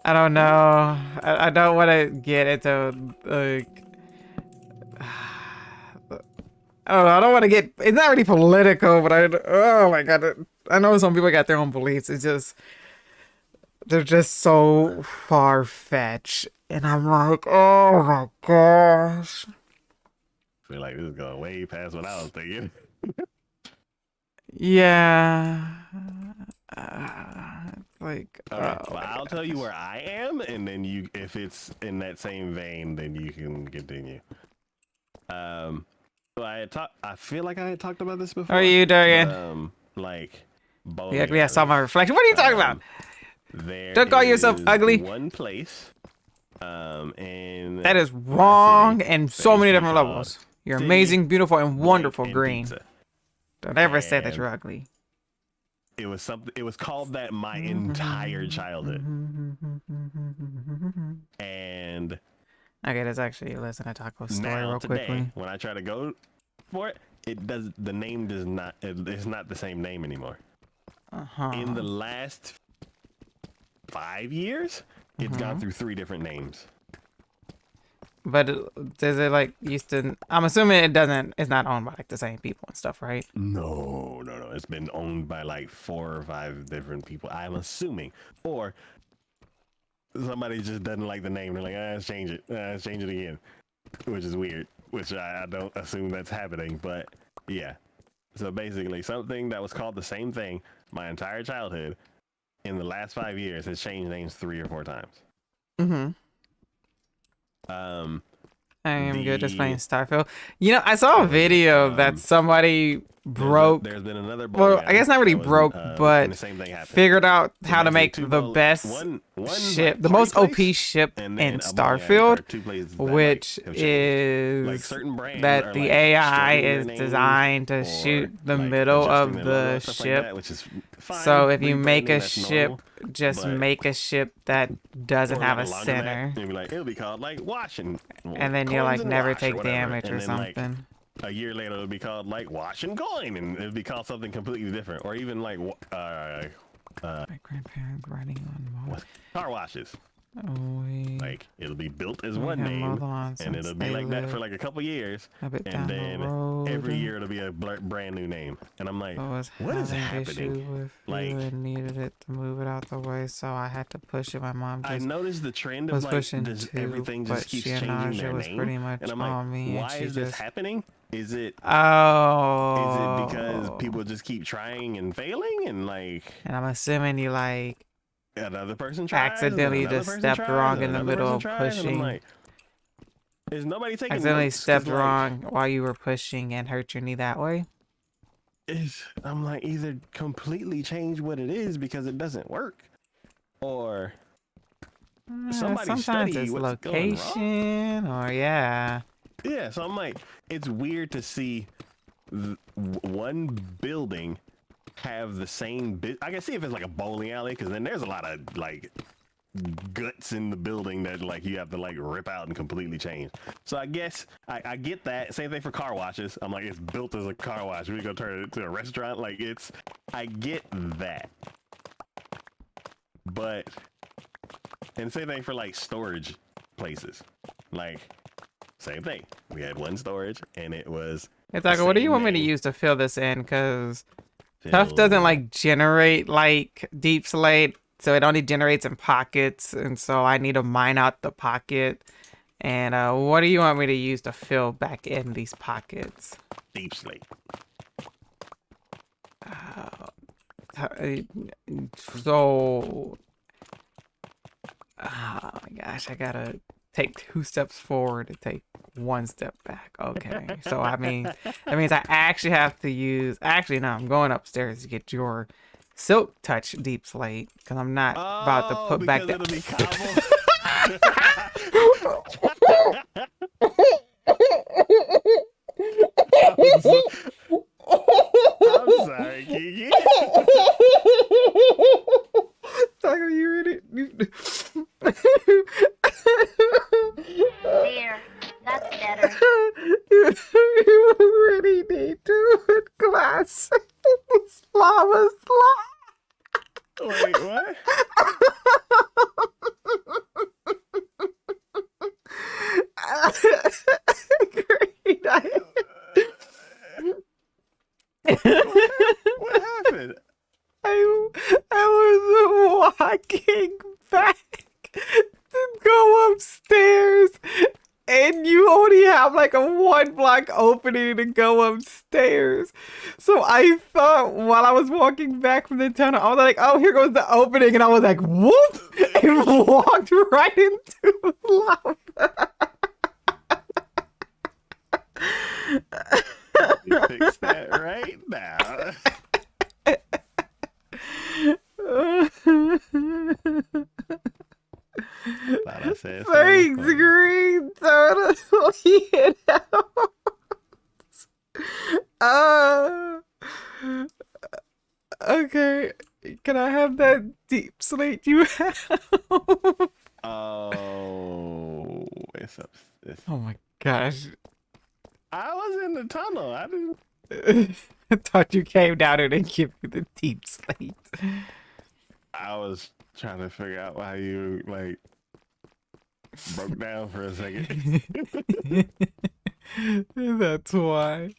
I don't know. I don't want to get into like. I don't know. I don't want to get. It's not really political, but oh my god. I know some people got their own beliefs. It's just. They're just so far-fetched. And I'm like, oh my gosh. I feel like this is going way past what I was thinking. Yeah. Like, Okay, oh well, I'll tell you where I am, and then you, if it's in that same vein, then you can continue. So I feel like I had talked about this before. How are you doing? Like, Yeah, I saw my reflection. What are you talking about? Don't call yourself ugly. One place, and that is wrong in so many different levels. You're amazing, beautiful, and wonderful, Green. Pizza. Don't ever say that you're ugly. It was something. It was called that my entire childhood, and Okay, let's actually listen to Taco's story now real today, quickly. when I try to go for it, it does. The name does not. It's not the same name anymore. In the last 5 years, it's gone through 3 different names. But does it like used to? I'm assuming it doesn't. It's not owned by like the same people and stuff, right? No. It's been owned by like 4 or 5 different people. I'm assuming, or somebody just doesn't like the name. They're like, let's change it. Let's change it again, which is weird. Which I don't assume that's happening, but yeah. So basically, something that was called the same thing my entire childhood in the last 5 years has changed names 3 or 4 times. I am good just playing Starfield. You know, I saw a video that somebody broke. There's been another Well, I guess not really broke, but the same thing happened. Figured out So how to make basically the best one ship, like the most party OP place, ship and in then Starfield, two places that, which have changed. is certain brands that are, the AI striking their is names designed to or, shoot the middle adjusting of their the logo, stuff like ship. that, which is fine. So if you make Rebranding, a that's ship, normal, just but- make a ship that doesn't or have like a laundromat, center, It'll be like, it'll be called like washing, and then you coins like and never wash or take whatever. damage And or then, like, something. a year later, it'll be called like wash and coin, and it'll be called something completely different, or even like My grandparents riding on motor. car washes. Like it'll be built as we one have name, mowed the lawn and it'll since be they like that for lived like a couple years, a bit and down the then road. every year it'll be a brand new name. And I'm like, I was what is having issue happening? with Like, you and needed it to move it out the way, so I had to push it. My mom I just noticed the trend of was like pushing does too, everything but just keeps she and changing nausea their was name, pretty much and I'm on like, me, and why she is this just happening? Is it because oh. people just keep trying and failing, and like And I'm assuming you like another person tries, accidentally and another just person stepped tries, wrong and in the another middle person of tries, and I'm pushing. like, is nobody taking Accidentally notes? 'Cause, stepped like, wrong while you were pushing and hurt your knee that way. I'm like, either completely change what it is because it doesn't work, or somebody Sometimes study it's what's going wrong. location, or yeah. Yeah, so I'm like, it's weird to see one building have the same I can see if it's like a bowling alley, because then there's a lot of like guts in the building that like you have to like rip out and completely change. So I guess I get that. Same thing for car washes. I'm like, it's built as a car wash. We're gonna turn it into a restaurant. Like, I get that. But, and same thing for like storage places. Like, same thing. We had one storage and it was It's like, what do you want me to use to fill this in? Because Tough doesn't like generate like deep slate, so it only generates in pockets, and so I need to mine out the pocket. And what do you want me to use to fill back in these pockets? Deep slate. So, oh my gosh, I gotta take 2 steps forward to take 1 step back. Okay, so I mean, that means I actually have to use. Actually, no, I'm going upstairs to get your Silk Touch Deep Slate because I'm not about to put back the. It'll be cobble. I'm sorry, Kiki. Taco, you ready? There, that's better. You really need to put glass in this lava slide. Wait, what? Great idea. What happened? I was walking back to go upstairs, and you only have like a 1 block opening to go upstairs. So I thought while I was walking back from the tunnel, I was like, oh, here goes the opening. And I was like, whoop, and walked right into lava. You fix that right now. Thought I said Thanks, something. green soda. It helps. Okay, can I have that deep slate you have? Oh, it's up. It's, Oh my gosh. I was in the tunnel. I didn't. I thought you came down here to give you the deep slate. I was trying to figure out why you like broke down for a second. That's why.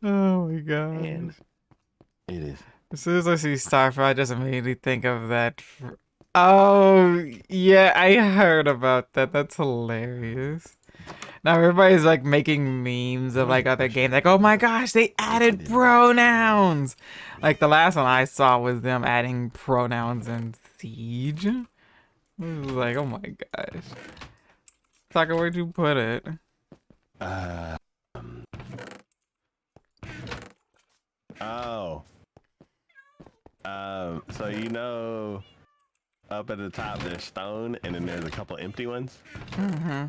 Oh my And gosh. it is. As soon as I see Starfire, I just immediately think of that. Oh, yeah, I heard about that. That's hilarious. Now everybody's like making memes of like other games, like, oh my gosh, they added pronouns. Like the last one I saw was them adding pronouns in Siege. I was like, oh my gosh. Taka, where'd you put it? Um, oh. So you know, up at the top there's stone, and then there's a couple empty ones. Mm-hmm.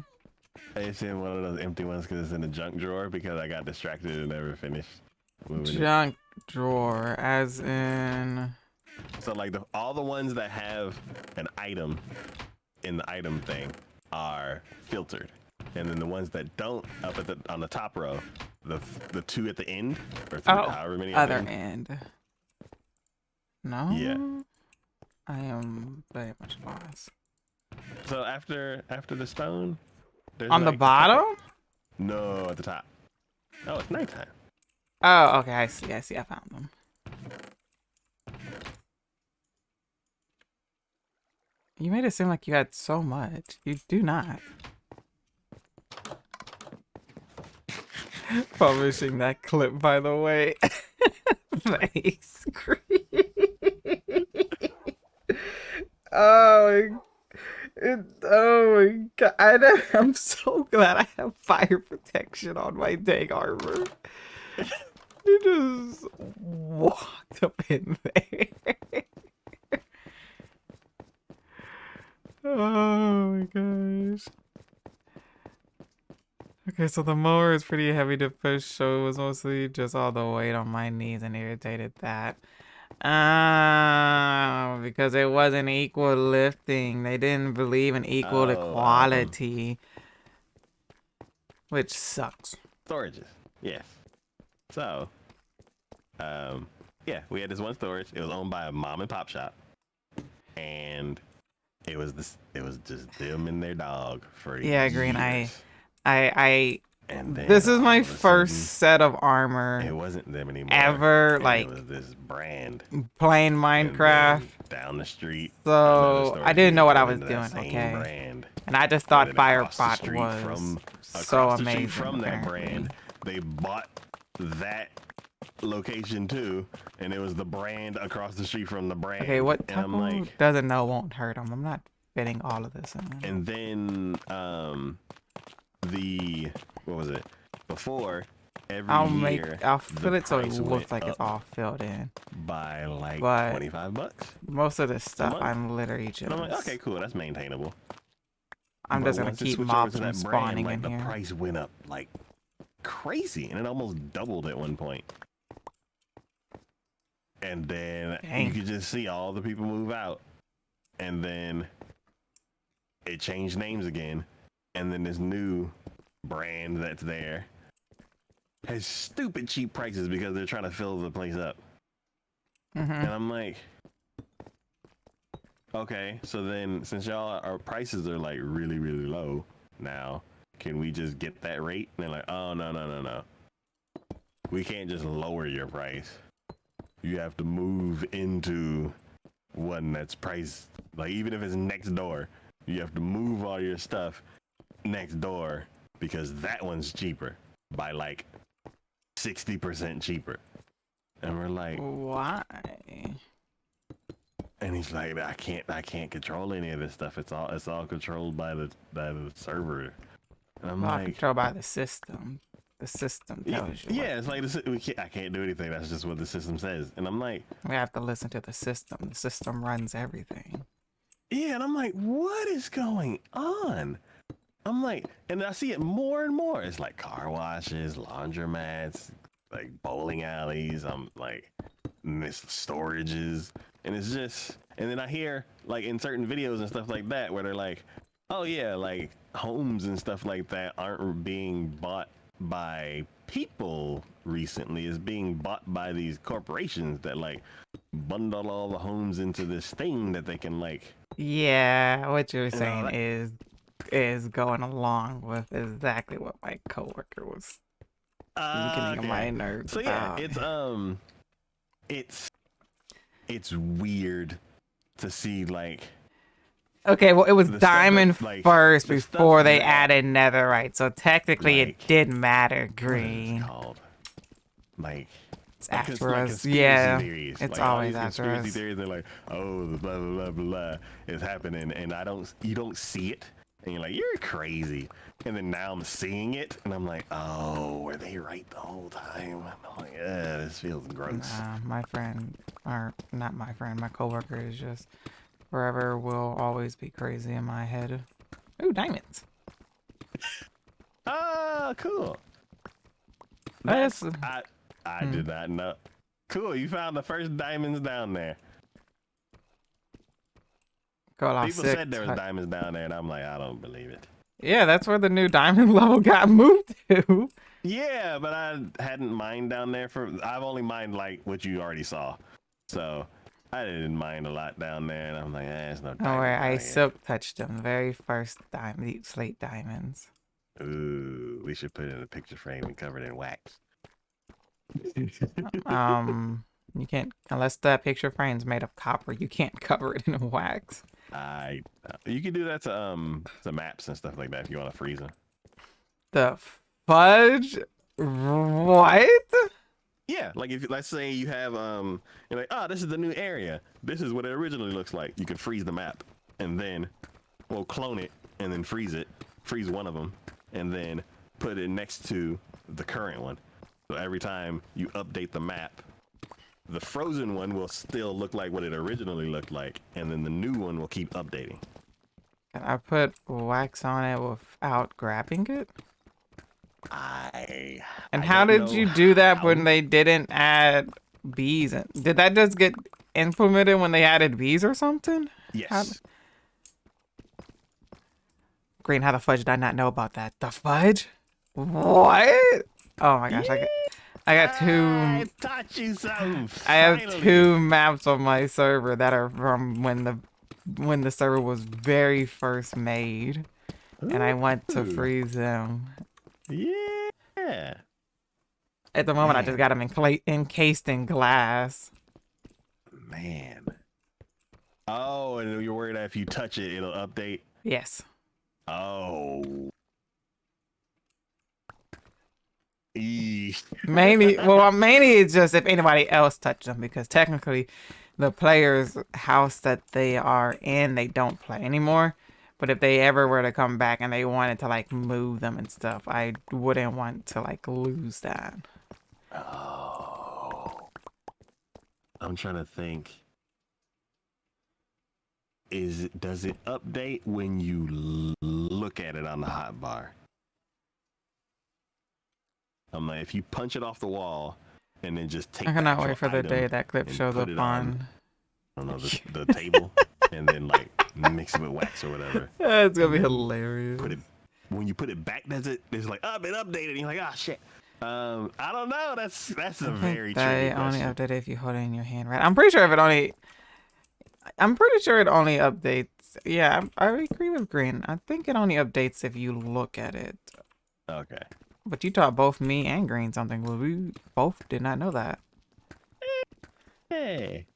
It's in one of those empty ones because it's in the junk drawer because I got distracted and never finished moving it. Junk drawer, as in. So like all the ones that have an item in the item thing are filtered, and then the ones that don't, up at on the top row, the two at the end, or three, however many. Other end. No. Yeah. I am very much lost. So after the stone, there's On the like bottom? No, at the top. Oh, it's nighttime. Oh, okay. I see. I found them. You made it seem like you had so much. You do not. Publishing that clip, by the way. Thanks. Oh, oh my god. I'm so glad I have fire protection on my dang armor. You just walked up in there. Oh my gosh. Okay, so the mower is pretty heavy to push, so it was mostly just all the weight on my knees and irritated that. Because it wasn't equal lifting. They didn't believe in equal equality. Which sucks. Storages. Yes. So, yeah, we had this one storage. It was owned by a mom and pop shop, and it was just them and their dog for Yeah, years. Green. And then this is my all of a first sudden, set of armor it wasn't them anymore. ever, and like, it was this brand playing and Minecraft. then down the street. So I didn't know what I was turned doing, into that same okay? brand. And I just And thought then across the Firebot street was so across the street amazing. from that apparently. brand, they bought that location too, and it was the brand across the street from the brand. Okay, what and I'm Tuckle like, doesn't know won't hurt him. I'm not fitting all of this in. and then the what was it? Before every year, I'll fill it so it price looks went like it's up all filled in. by like But $25. most of this stuff, month? I'm literally just. And I'm like, okay, cool, that's maintainable. I'm But just gonna once it keep switched over mobs to from that spawning brand, like, in the here. price went up like crazy, and it almost doubled at one point. And then Dang. you could just see all the people move out, and then it changed names again, and then this new brand that's there has stupid cheap prices because they're trying to fill the place up. Mm-hmm. And I'm like, okay, so then since our prices are like really, really low now, can we just get that rate? And they're like, oh, no. We can't just lower your price. You have to move into one that's priced, like, even if it's next door, you have to move all your stuff next door because that one's cheaper by like 60% cheaper. And we're like, Why? and he's like, I can't control any of this stuff. It's all controlled by the server. And I'm Well, like, controlled by the system. The system tells you. yeah, it's like I can't do anything. That's just what the system says. And I'm like, We have to listen to the system. The system runs everything. yeah, and I'm like, what is going on? I'm like, and I see it more and more. It's like car washes, laundromats, like bowling alleys. I'm like missed storages, and it's just. And then I hear like in certain videos and stuff like that where they're like, oh yeah, like homes and stuff like that aren't being bought by people recently. Is being bought by these corporations that like bundle all the homes into this thing that they can like. Yeah, what you're And all saying that. is going along with exactly what my coworker was getting on my Okay. nerves So yeah, about. it's it's weird to see like Okay, well, it was the stuff that diamond like first the stuff before they that added netherite, so technically it like did matter, what is it green. called? Like It's like, after like us. conspiracy Yeah, theories. it's Like all always these after conspiracy us. theories, they're like, oh, the blah blah blah blah is happening, and you don't see it, and you're like, you're crazy. And then now I'm seeing it, and I'm like, oh, were they right the whole time? I'm like, yeah, this feels gross. Nah, my friend, or not my friend, my coworker is just forever will always be crazy in my head. Ooh, diamonds. Ah, cool. That's I did not know. Cool, you found the first diamonds down there. People said there was diamonds down there, and I'm like, I don't believe it. Yeah, that's where the new diamond level got moved to. Yeah, but I hadn't mined down there for. I've only mined like what you already saw, so I didn't mine a lot down there, and I'm like, there's no Oh, where diamond I down here. silk touched them, very first diamond, deep slate diamonds. Ooh, we should put it in a picture frame and cover it in wax. You can't unless that picture frame's made of copper. You can't cover it in wax. You can do that to maps and stuff like that if you want to freeze them. The fudge? What? Yeah, like if let's say you have you're like, oh, this is the new area. This is what it originally looks like. You can freeze the map, and then we'll clone it and then freeze one of them, and then put it next to the current one. So every time you update the map, the frozen one will still look like what it originally looked like, and then the new one will keep updating. Can I put wax on it without grabbing it? And I how don't did know you do that how when they didn't add bees? Did that just get implemented when they added bees or something? Yes. Green, how the fudge did I not know about that? The fudge? What? Oh my gosh, I got I two. taught you something. I have Finally. 2 maps on my server that are from when the server was very first made, and I went to Ooh. freeze them. Yeah. At the moment, I Man. just got them encased in glass. Man. Oh, and you're worried that if you touch it, it'll update. Yes. Oh. Eesh. Mainly it's just if anybody else touched them, because technically the player's house that they are in, they don't play anymore. But if they ever were to come back and they wanted to like move them and stuff, I wouldn't want to like lose that. Oh. I'm trying to think. Does it update when you look at it on the hotbar? I'm like, if you punch it off the wall and then just take I the cannot actual wait for the item day that clip and shows put up it on. I don't know, the table, and then like mix it with wax or whatever. It's gonna be hilarious. When you put it back, it's like, oh, it updated. And you're like, oh shit. I don't know. That's a very tricky They only question. update it if you hold it in your hand, right? I'm pretty sure it only updates. Yeah, I agree with Green. I think it only updates if you look at it. Okay. But you taught both me and Green something. Well, we both did not know that. Hey.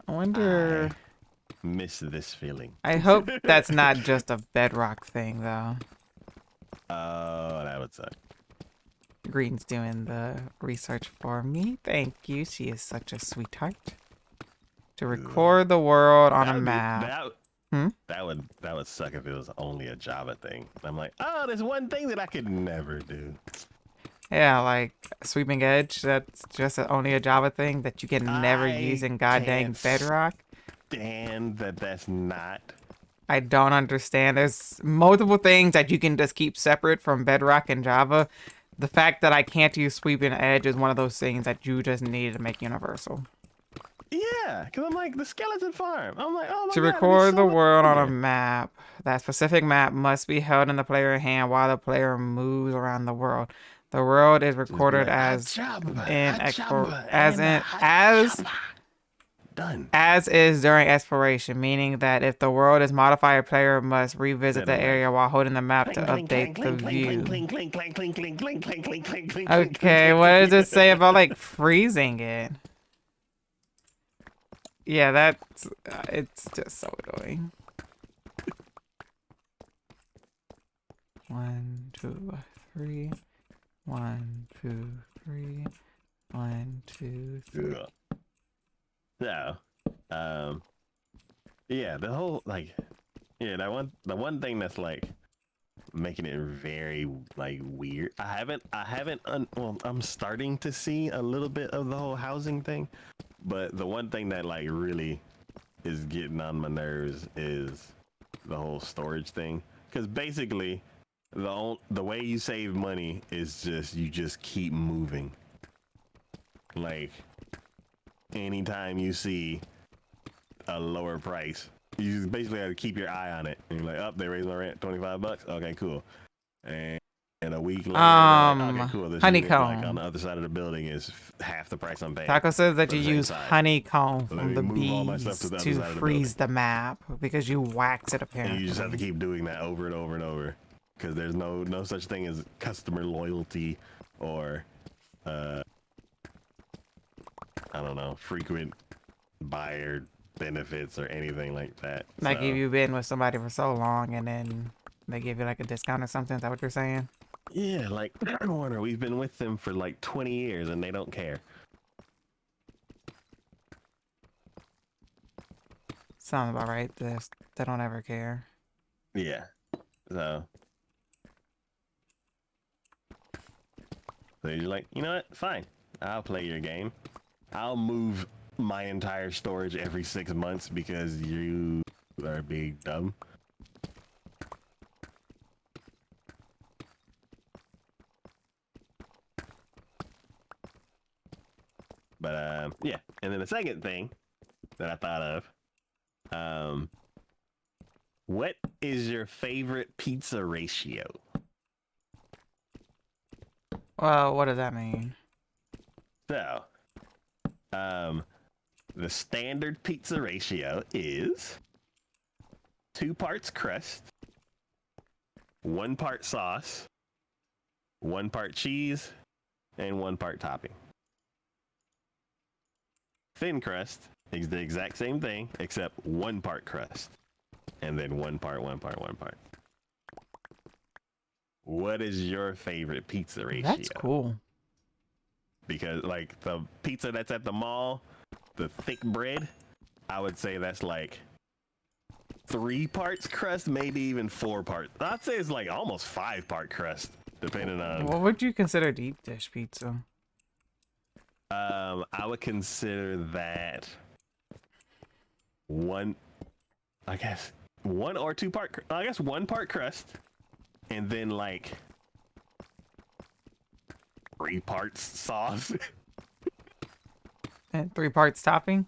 I wonder. I miss this feeling. I hope that's not just a bedrock thing, though. Oh, that would suck. Green's doing the research for me. Thank you. She is such a sweetheart. To record the world on a map. That would suck if it was only a Java thing. I'm like, oh, there's one thing that I could never do. Yeah, like sweeping edge. That's just only a Java thing that you can never use in goddamn Bedrock. And that's not. I don't understand. There's multiple things that you can just keep separate from Bedrock and Java the fact that I can't use sweeping edge is one of those things that you just needed to make universal. Yeah, because I'm like the skeleton farm. I'm like, oh my To god, it'd be record so the much world on a easier. map, that specific map must be held in the player's hand while the player moves around the world. The world is Just be recorded like, as in hot expo chopper, as and a in hot as chopper. Done. as is during exploration, meaning that if the world is modified, a player must revisit Instead the of like, area while holding the map to cling, cling, update clang, the cling, cling, cling, view. cling, cling, clang, cling, cling, cling, cling, cling, cling, cling, cling, cling, Okay, what cling. does it say about like freezing it? Yeah, that's it's just so annoying. 1, 2, 3. 1, 2, 3. 1, 2, 3. Yeah. So, um, yeah, the whole like, yeah, the one thing that's like making it very like weird. Well, I'm starting to see a little bit of the whole housing thing, but the one thing that like really is getting on my nerves is the whole storage thing. Because basically, the way you save money is you just keep moving. Like anytime you see a lower price, you just basically have to keep your eye on it. And you're like, oh, they raised my rent $25. Okay, cool. And a week later, they're like, okay, cool. This unit, like on Honeycomb. the other side of the building, is half the price I'm paying Taco says that for you the same use size. honeycomb So let from me the move all my stuff to bees the other to side of the freeze building. the map because you wax it And you just have to apparently. keep doing that over and over and over, because there's no such thing as customer loyalty or I don't know, frequent buyer benefits or anything like that. Like if So you've been with somebody for so long and then they give you like a discount or something. Is that what you're saying? yeah, like Warner, we've been with them for like 20 years and they don't care. Sounds about right. They don't ever care. Yeah. So you're like, you know what? Fine. I'll play your game. I'll move my entire storage every 6 months because you are being dumb. But yeah. And then the second thing that I thought of, what is your favorite pizza ratio? Well, what does that mean? So, the standard pizza ratio is 2 parts crust, 1 part sauce, 1 part cheese, and 1 part topping. Thin crust is the exact same thing, except 1 part crust, and then 1 part, 1 part, 1 part. What is your favorite pizza ratio? That's cool. Because like the pizza that's at the mall, the thick bread, I would say that's like 3 parts crust, maybe even 4 parts. I'd say it's like almost 5-part crust, depending on. What would you consider deep dish pizza? I would consider that I guess 1 or 2 part. I guess 1 part crust, and then like 3 parts sauce. And 3 parts topping?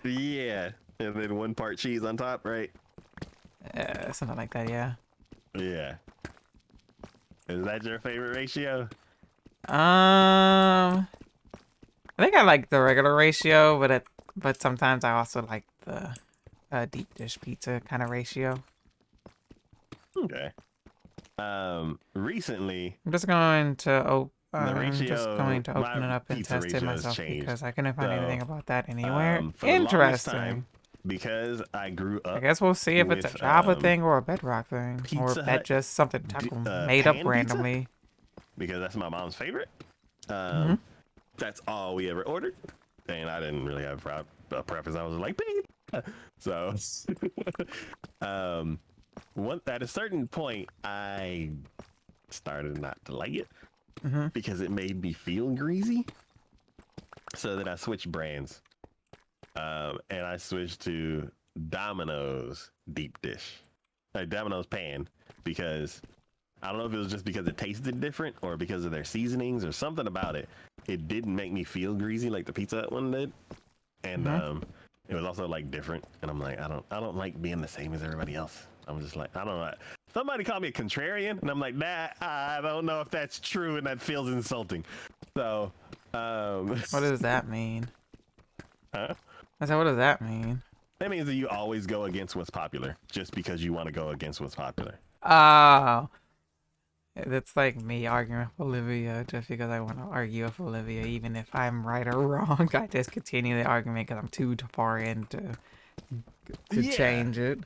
Yeah, and then 1 part cheese on top, right? Something like that, yeah. Yeah. Is that your favorite ratio? I think I like the regular ratio, but sometimes I also like the deep dish pizza kind of ratio. Okay. Recently, I'm just going to my open it up and pizza test it ratio has myself changed. because I couldn't find So, anything about that anywhere. for the longest Interesting. time, because I grew I up guess we'll see if it's a with Java thing or a Bedrock thing, or Pizza if that Hut just something Taco made up pan pizza, randomly. because that's my mom's favorite. Mhm. That's all we ever ordered, and I didn't really have a preference. I was like, pizza. So, at a certain point, I started not to like it because it made me feel greasy. So then I switched brands, and I switched to Domino's deep dish, Domino's pan, because I don't know if it was just because it tasted different or because of their seasonings or something about it. It didn't make me feel greasy like the Pizza Hut one did, and it was also like different. And I'm like, I don't like being the same as everybody else. I'm just like, I don't know. Somebody called me a contrarian, and I'm like, nah, I don't know if that's true, and that feels insulting. So, What does that mean? huh? I said, what does that mean? That means that you always go against what's popular just because you want to go against what's popular. Oh. That's like me arguing with Olivia just because I want to argue with Olivia, even if I'm right or wrong. I just continue the argument because I'm too far in to change it.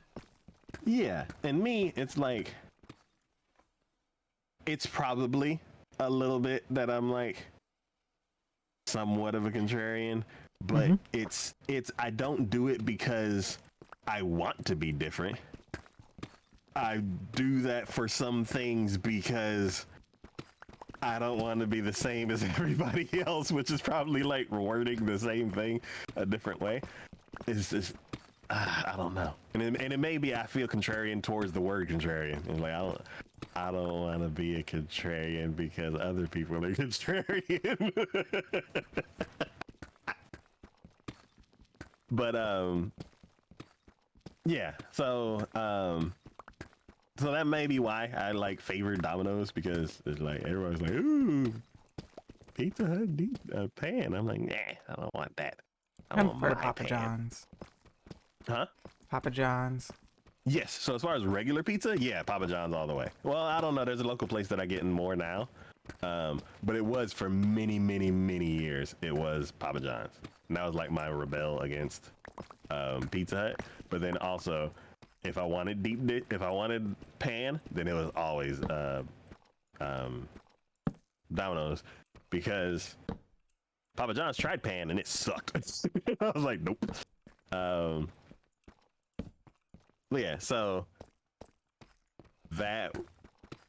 Yeah. And me, it's like, it's probably a little bit that I'm like somewhat of a contrarian, but it's I don't do it because I want to be different. I do that for some things because I don't want to be the same as everybody else, which is probably like wording the same thing a different way. It's just, I don't know. And it may be I feel contrarian towards the word contrarian. It's like, I don't want to be a contrarian because other people are contrarian. But, yeah, so that may be why I like favored Domino's, because it's like everybody's like, ooh, Pizza Hut pan. I'm like, nah, I don't want that. I I want prefer my Papa pan. John's. Huh? Papa John's. Yes. So as far as regular pizza, yeah, Papa John's all the way. Well, I don't know. There's a local place that I get in more now, but it was for many, many, many years. It was Papa John's, and that was like my rebel against Pizza Hut. But then also, if I wanted if I wanted pan, then it was always Domino's, because Papa John's tried pan and it sucked. I was like, nope. Yeah, so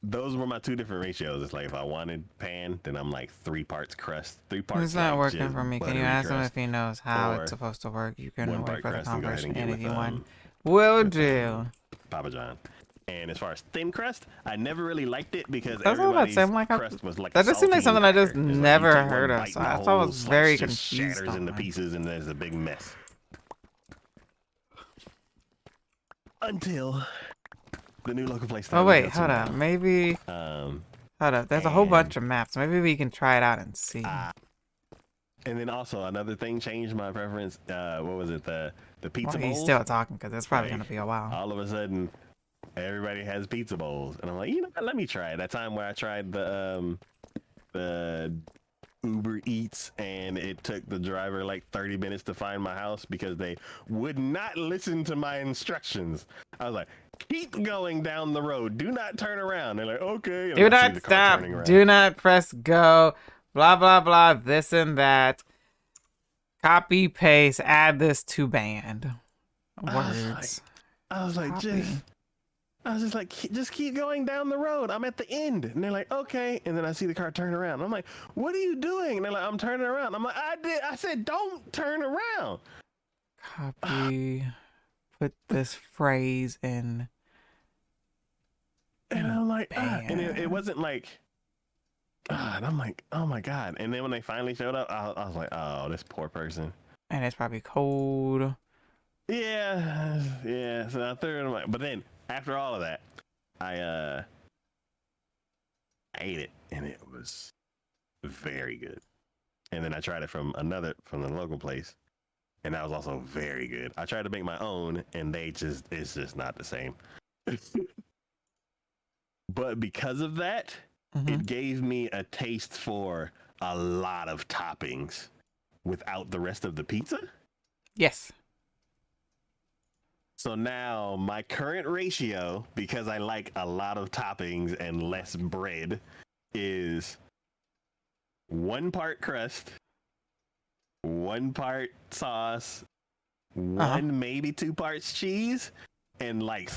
those were my two different ratios. It's like if I wanted pan, then I'm like 3 parts crust, 3 parts. It's not like working just for me. Can you buttery ask him crust, if he knows how or it's supposed to work? You can 1 wait part for the crust and go ahead and conversation get if with you want. Will do. Papa John. And as far as thin crust, I never really liked it because That's all that everybody's seemed like crust was like that just seemed like saltine something I just cracker. It's like you never take one heard of. bite So and the I thought I whole was slice very just confused shatters into on. pieces, and there's a big mess. Until the new local place. Oh wait, hold up. Maybe. Um, Hold up. There's a whole bunch of maps. Maybe we can try it out and see. and then also another thing changed my preference. What was it? The pizza Well, he's bowls. still talking because it's probably Like, gonna be a while. all of a sudden, everybody has pizza bowls, and I'm like, you know what, let me try it. That time where I tried the Uber Eats, and it took the driver like 30 minutes to find my house because they would not listen to my instructions. I was like, keep going down the road, do not turn around. They're like, okay. And Do I see not the car stop. turning around. Do not press go. Blah blah blah. This and that. Copy paste. Add this to band. Words. I was like, just keep going down the road. I'm at the end. And they're like, okay. And then I see the car turn around. I'm like, what are you doing? And they're like, I'm turning around. I'm like, I said, don't turn around. Copy. Put this phrase in. And I'm like, and it wasn't like, and I'm like, oh my God. And then when they finally showed up, I was like, oh, this poor person. And it's probably cold. Yeah. So I threw it in my, but then after all of that, I ate it, and it was very good. And then I tried it from the local place, and that was also very good. I tried to make my own, and it's just not the same. But because of that, it gave me a taste for a lot of toppings without the rest of the pizza. Yes. So now my current ratio, because I like a lot of toppings and less bread, is 1 part crust, 1 part sauce, 1 maybe 2 parts cheese, and like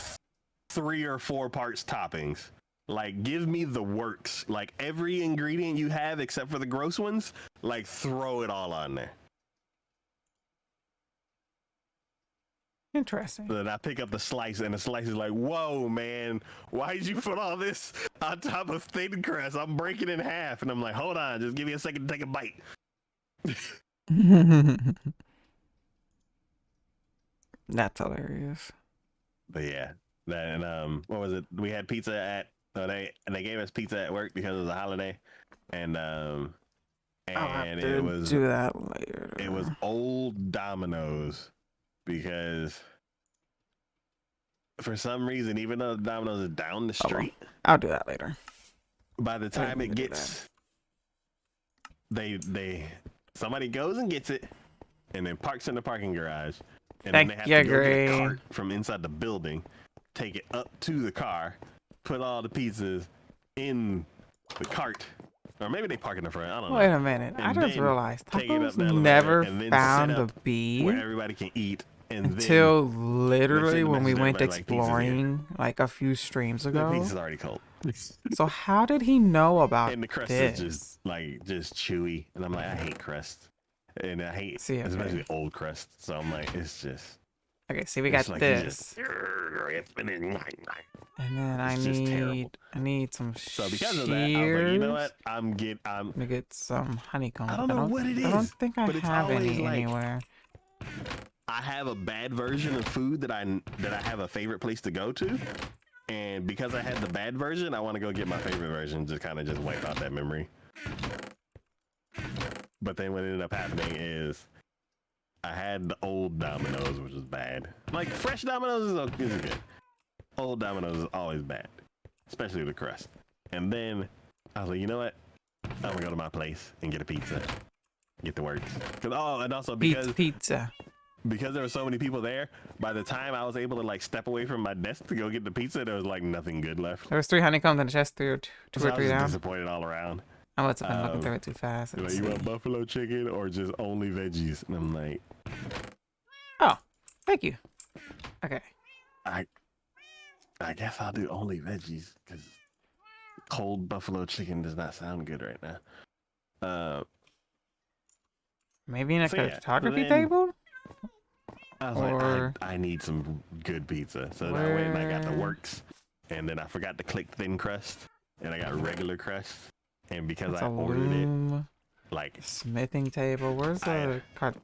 3 or 4 parts toppings. Like, give me the works. Like, every ingredient you have except for the gross ones, like, throw it all on there. Interesting. So then I pick up the slice, and the slice is like, "Whoa, man! Why did you put all this on top of thin crust? I'm breaking in half." And I'm like, "Hold on, just give me a second to take a bite." That's hilarious. But yeah, that and what was it? We had pizza at they gave us pizza at work because it was a holiday, and I'll have and to do that later. it was Old Domino's because for some reason, even though Domino's is down the Oh, well. street, I'll do that later. by the time need it to do gets, somebody goes and gets it, and then parks in the parking garage, and then they have to go get a cart from inside the building, take it up to the car, put all the pizzas in the cart, or maybe they park in the front. I don't know. Wait a minute. I And just then realized take it up Tacos the elevator never and then found set the up bee where everybody can eat, and until then literally send a when we message to went everybody like, "Pizza's here." exploring like a few streams the ago. pizza's already cold. So how did he know about And the crust this? is just chewy, and I'm like, I hate crust, and I hate especially old crust. So I'm like, it's just okay. See, we got like this, and then I need some so because of that, I was like, you know what? I'm gonna get some honeycomb. I don't know what it is. I don't think I but it's have always any like, anywhere. I have a bad version of food that I have a favorite place to go to, and because I had the bad version, I want to go get my favorite version, just kind of just wipe out that memory. But then what ended up happening is I had the old Domino's, which was bad. Like fresh Domino's is good. Old Domino's is always bad, especially the crust. And then I was like, you know what? I'm gonna go to my place and get a pizza, get the works. And also Pizza. because there were so many people there, by the time I was able to like step away from my desk to go get the pizza, there was like nothing good left. There was 3 honeycombs in the chest, two So or I three was down. disappointed all around. I must have been looking through it too fast. Like, you want buffalo chicken or just only veggies? And I'm like, oh, thank you. Okay. I guess I'll do only veggies because cold buffalo chicken does not sound good right now. Maybe in a So photography table? I was like, I need some good pizza. So then I went and I got the works, and then I forgot to click thin crust, and I got regular crust. And because I ordered it, like smithing table. Where's the card?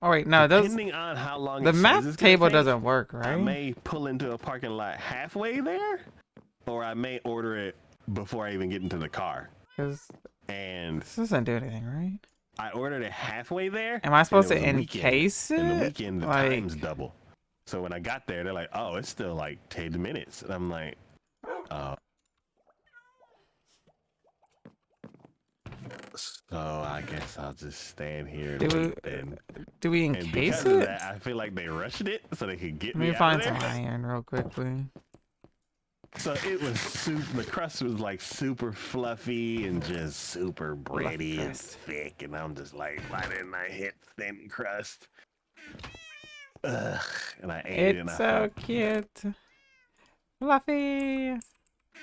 Oh wait, no, depending on how long the math table doesn't work, right? I may pull into a parking lot halfway there, or I may order it before I even get into the car. And this doesn't do anything, right? I ordered it halfway there. Am I supposed to encase it? In the weekend, the time's double. So when I got there, they're like, "Oh, it's still like 10 minutes," and I'm like, "Oh." So I guess I'll just stand here and wait then. Do we encase and because it? Of that, I feel like they rushed it so they could get me out find of there. some iron real quickly. So it was the crust was like super fluffy and just super bready and thick, and I'm just like, why didn't I hit thin crust? Ugh. And I ate it. It's so cute, fluffy.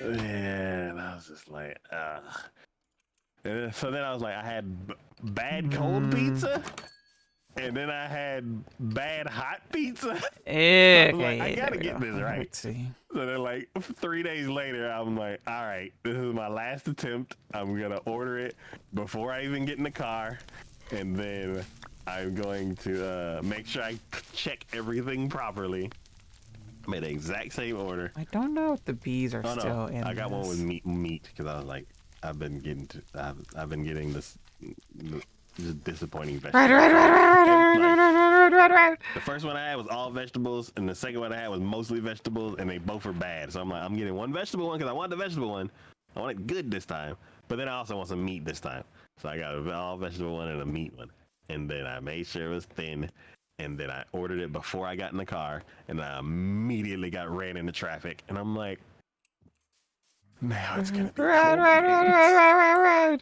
Yeah, and I was just like, ugh. And so then I was like, I had bad cold pizza, and then I had bad hot pizza. I was like, I gotta get this right. Let's see. So then, like 3 days later, I'm like, all right, this is my last attempt. I'm gonna order it before I even get in the car, and then I'm going to make sure I check everything properly. I made the exact same order. I don't know if the bees are still in. I got one with meat because I was like, I've been getting this just disappointing vegetables. Right. The first one I had was all vegetables, and the second one I had was mostly vegetables, and they both were bad. So I'm like, I'm getting one vegetable one because I want the vegetable one. I want it good this time, but then I also want some meat this time. So I got an all vegetable one and a meat one, and then I made sure it was thin, and then I ordered it before I got in the car, and I immediately got ran into traffic, and I'm like, now it's gonna be right.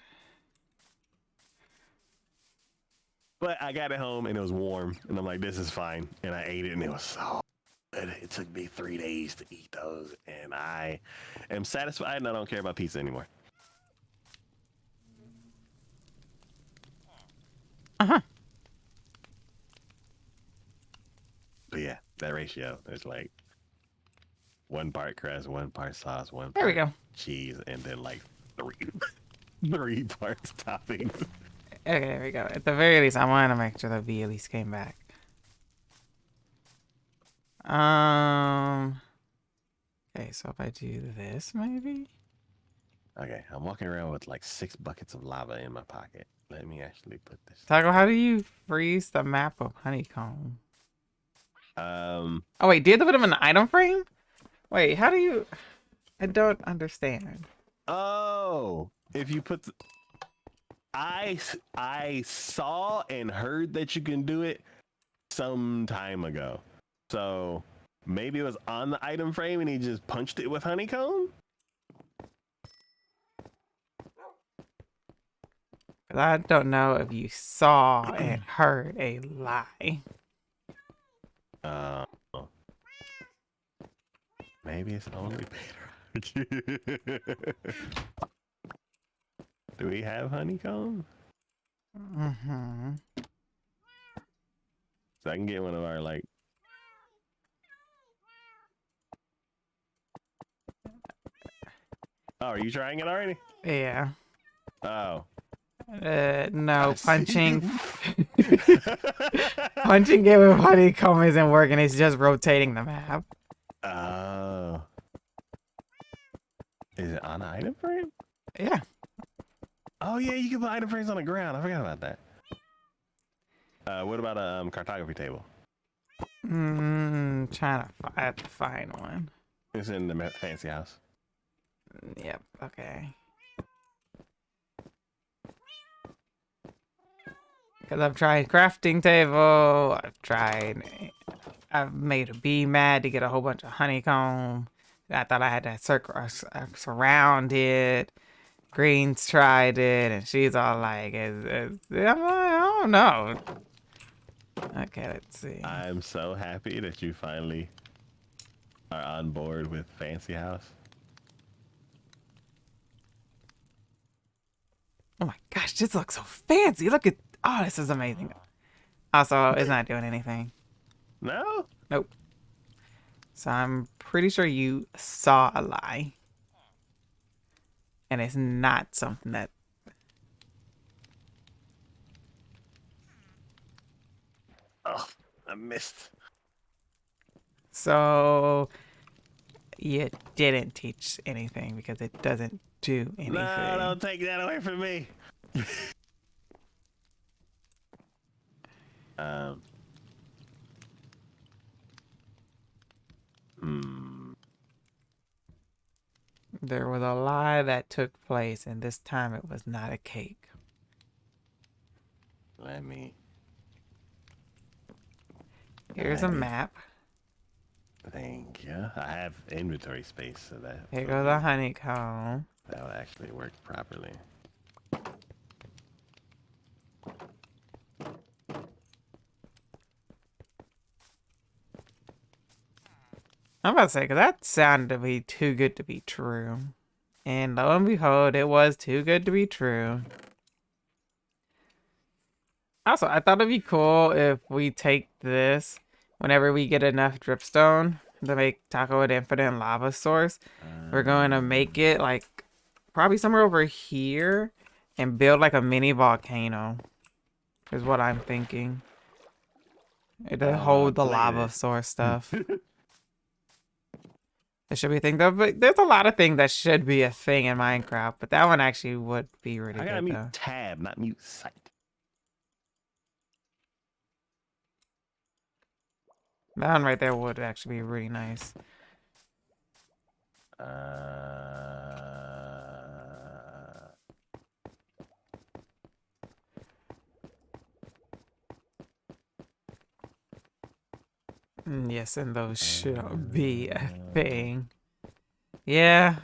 But I got it home and it was warm, and I'm like, this is fine. And I ate it, and it was so good. It took me 3 days to eat those, and I am satisfied, and I don't care about pizza anymore. But yeah, that ratio. It's like 1 part crust, 1 part sauce, 1 There we part go. cheese, and then like 3 3 parts toppings. Okay, there we go. At the very least, I want to make sure the V at least came back. Okay, so if I do this, maybe? Okay, I'm walking around with like 6 buckets of lava in my pocket. Let me actually put this. Taco, how do you freeze the map of honeycomb? Um. Oh, wait, do you have to put them in an item frame? Wait, how do you... I don't understand. Oh, if you put, I saw and heard that you can do it some time ago. So maybe it was on the item frame and he just punched it with honeycomb. 'Cause I don't know if you saw and heard a lie. Uh, maybe it's only Peter. Do we have honeycomb? Mm-hmm. So I can get one of our like. Oh, are you trying it already? Yeah. Oh. No, I see. punching it with honeycomb isn't working. It's just rotating the map. Oh. Is it on an item frame? Yeah. Oh yeah, you can put item frames on the ground. I forgot about that. What about a cartography table? Trying to I have to find one. It's in the fancy house. Yep. Okay. Because I've tried crafting table. I've made a bee mad to get a whole bunch of honeycomb. I thought I had to surround it. Green's tried it, and she's all like, I'm like, I don't know. Okay, let's see. I'm so happy that you finally are on board with fancy house. Oh my gosh, this looks so fancy. Look at, oh, this is amazing. Also, it's not doing anything. No? Nope. So I'm pretty sure you saw a lie. And it's not something that... Oh, I missed. So you didn't teach anything because it doesn't do anything. No, don't take that away from me. um. Hmm. There was a lie that took place, and this time it was not a cake. Let me. Here's a map. Thank you. I have inventory space, so that. Here goes the honeycomb. That will actually work properly. I'm about to say, because that sounded to be too good to be true. And lo and behold, it was too good to be true. Also, I thought it'd be cool if we take this whenever we get enough dripstone to make Taco an infinite lava source. We're going to make it like probably somewhere over here and build like a mini volcano is what I'm thinking. To hold the lava source stuff. It should be a thing though, but there's a lot of things that should be a thing in Minecraft, but that one actually would be really I gotta good mute though. tab, not mute site. That one right there would actually be really nice. Yes, and those should be a thing. Yeah,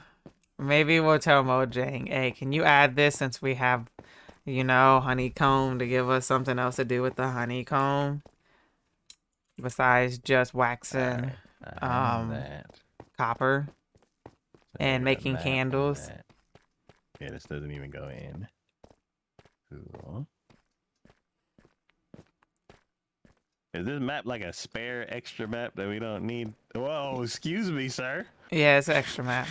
maybe we'll tell Mojang, hey, can you add this since we have, you know, honeycomb to give us something else to do with the honeycomb? Besides just waxing copper and making candles. Yeah, this doesn't even go in. Cool. Is this map like a spare extra map that we don't need? Whoa, excuse me, sir. Yeah, it's an extra map.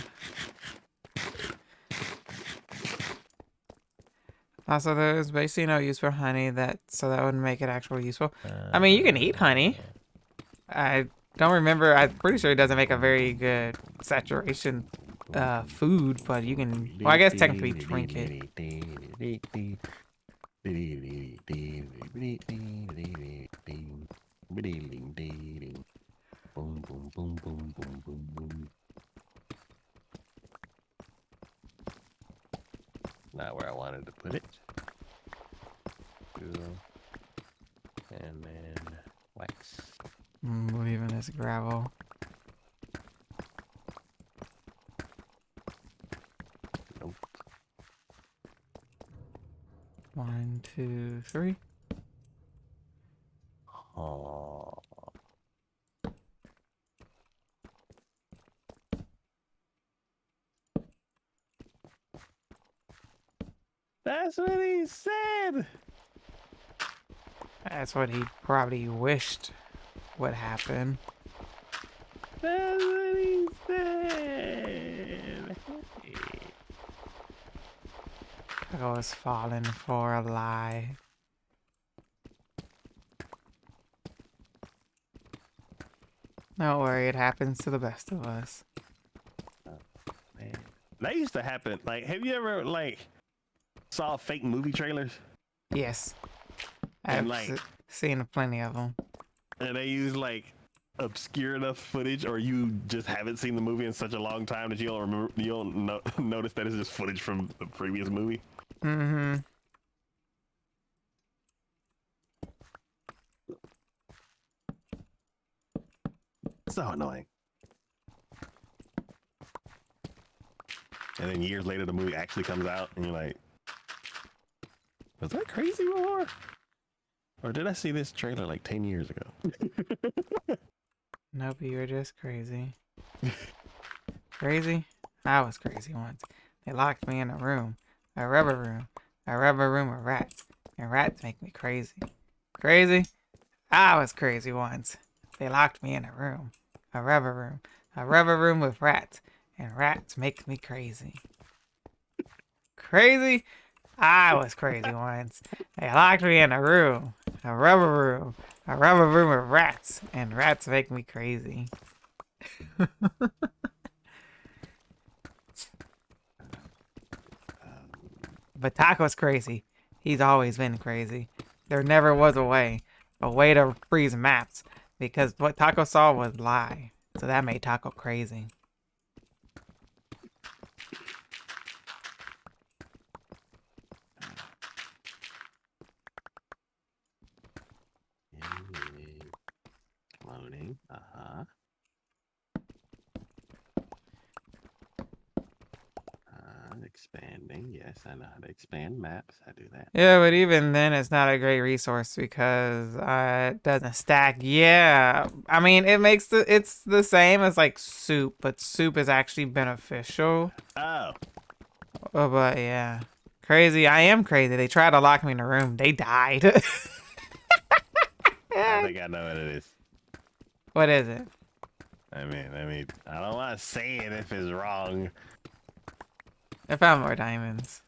Also, there's basically no use for honey, so that wouldn't make it actually useful. I mean, you can eat honey. I don't remember. I'm pretty sure it doesn't make a very good saturation food, but you can. Well, I guess technically drink it. Boom, boom, boom, boom, boom, boom, boom. Not where I wanted to put it. Cool. And then wax. Leaving this gravel. Nope. 1, 2, 3. Oh. That's what he said. That's what he probably wished would happen. That's what he said. I was falling for a lie. Don't worry, it happens to the best of us. Man. That used to happen. Like, have you ever like saw fake movie trailers? Yes. And I've like, seen plenty of them. and they use like obscure enough footage, or you just haven't seen the movie in such a long time that you don't remember, you don't notice that it's just footage from the previous movie. Mm-hmm. So annoying. And then years later, the movie actually comes out, and you're like, was that crazy before? Or did I see this trailer like 10 years ago? Nope, you were just crazy. Crazy? I was crazy once. They locked me in a room. A rubber room with rats. And rats make me crazy. Crazy? I was crazy once. They locked me in a room. A rubber room. A rubber room with rats. And rats make me crazy. Crazy? I was crazy once. They locked me in a room. A rubber room. A rubber room with rats. And rats make me crazy. But Taco's crazy. He's always been crazy. There never was a way to freeze maps, because what Taco saw was lie. So that made Taco crazy. Loading. Expanding. Yes, I know how to expand maps. I do that. Yeah, but even then, it's not a great resource because it doesn't stack. Yeah, I mean, it's the same as like soup, but soup is actually beneficial. Oh. But yeah, crazy. I am crazy. They tried to lock me in a room. They died. I think I know what it is. What is it? I mean, I don't want to say it if it's wrong. I found more diamonds.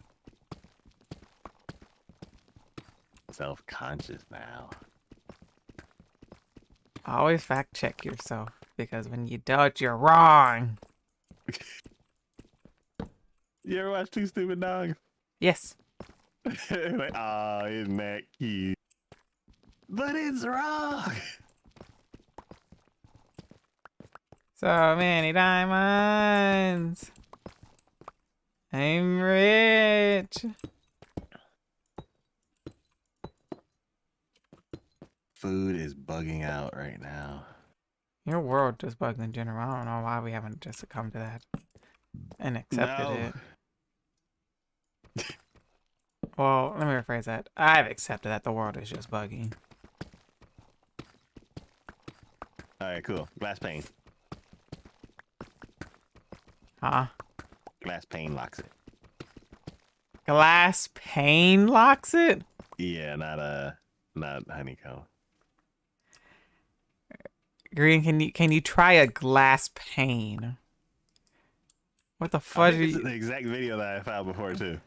Self-conscious now. Always fact check yourself, because when you don't, you're wrong. You ever watch Two Stupid Dogs? Yes. Like, oh, isn't that cute? But it's wrong. So many diamonds. I'm rich. Food is bugging out right now. Your world just bugged in general. I don't know why we haven't just succumbed to that and accepted it. Well, let me rephrase that. I've accepted that the world is just bugging. Alright, cool. Glass pane. Huh? Glass pane locks it. Glass pane locks it? Yeah, not honeycomb. Green, can you try a glass pane? What the I fudge? think this is the exact video that I found before too.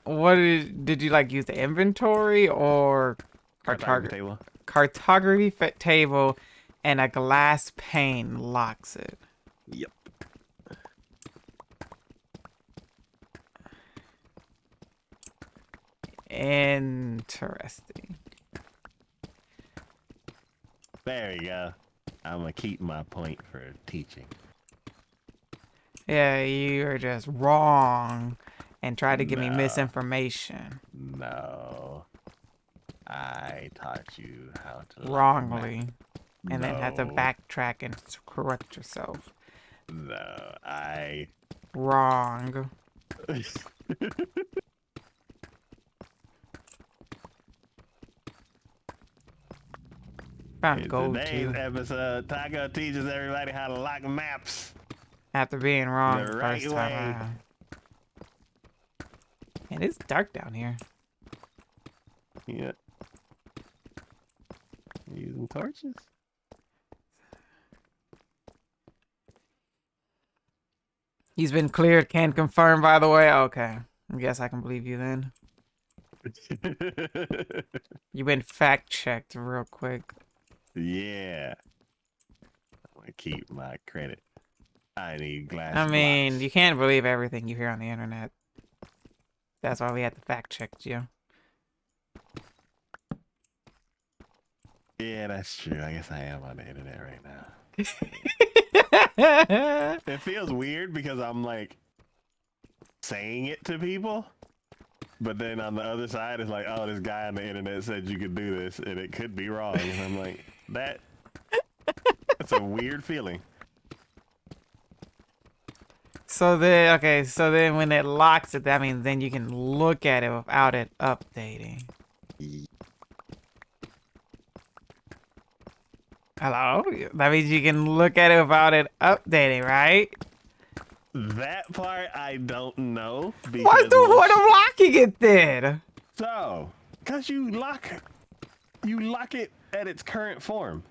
What did you like use the inventory or Cartography table. cartography table and a glass pane locks it? Yep. Interesting. There you go. I'm gonna keep my point for teaching. Yeah, you are just wrong and try to give me No. misinformation. No. I taught you how to Wrongly. And then have to No. backtrack and correct yourself. No, I Wrong. Found In gold today's too. episode, Taco teaches everybody how to lock maps. After being wrong The the right first time way. around. Man, it's dark down here. Yeah. Using torches? He's been cleared, can confirm, by the way. Okay. I guess I can believe you then. You've been fact checked real quick. Yeah. I'm gonna keep my credit. I need glass I mean, blocks. you can't believe everything you hear on the internet. That's why we had to fact check you. Yeah, that's true. I guess I am on the internet right now. It feels weird because I'm like saying it to people, but then on the other side it's like, oh, this guy on the internet said you could do this and it could be wrong, and I'm like, that's a weird feeling. So then, okay, so then when it locks it, that means then you can look at it without it updating. Hello? That means you can look at it without it updating, right? That part I don't know. What's the point of locking it then? So, because you lock it at its current form.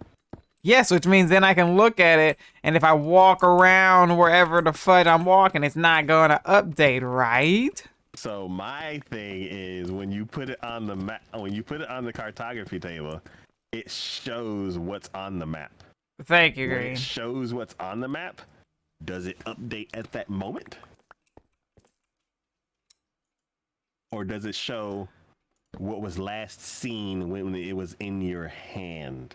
Yes, which means then I can look at it, and if I walk around wherever the fudge I'm walking, it's not going to update, right? So my thing is when you put it on the map, when you put it on the cartography table, it shows what's on the map. Thank you, When Green. it shows what's on the map, does it update at that moment? Or does it show what was last seen when it was in your hand?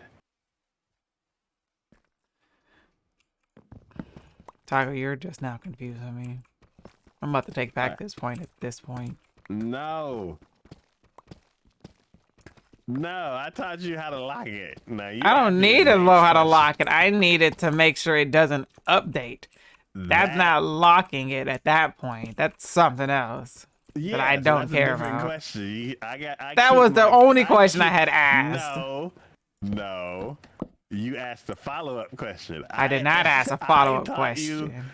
Taco, you're just now confusing me. I'm about to take back this point at this point. No. No, I taught you how to lock it. No, you I asked don't me need the to know next how to question. lock it. I need it to make sure it doesn't update. That's not locking it at that point. That's something else. Yeah, I so don't that's a care different about. question. I That keep was the my- only question I keep- had asked. No. You asked a follow-up question. I did not ask a follow-up question.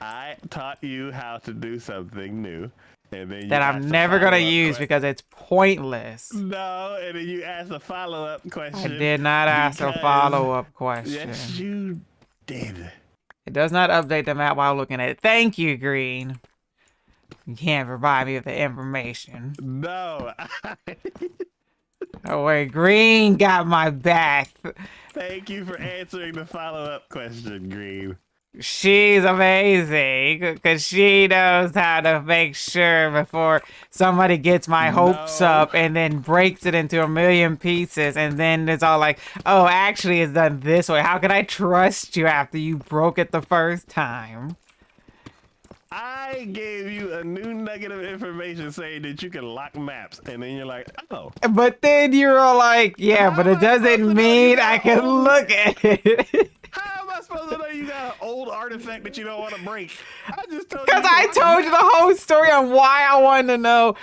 I taught you how to do something new, and then you That I'm asked a never gonna follow-up use because it's pointless. No, and then you asked a follow-up I question. did not ask a because- follow-up question. Yes, you did. It does not update the map while looking at it. Thank you, Green. You can't provide me with the information. No. Oh wait, Green got my back. Thank you for answering the follow-up question, Green. She's amazing because she knows how to make sure before somebody gets my hopes No. up and then breaks it into a million pieces, and then it's all like, oh, actually it's done this way. How can I trust you after you broke it the first time? I gave you a new nugget of information saying that you can lock maps, and then you're like, oh. But then you're all like, yeah, How but am it I supposed to doesn't know mean you got I can old- look at it. How am I supposed to know you got an old artifact that you don't want to break? I just told you. Because I told you the whole story on why I wanted to know,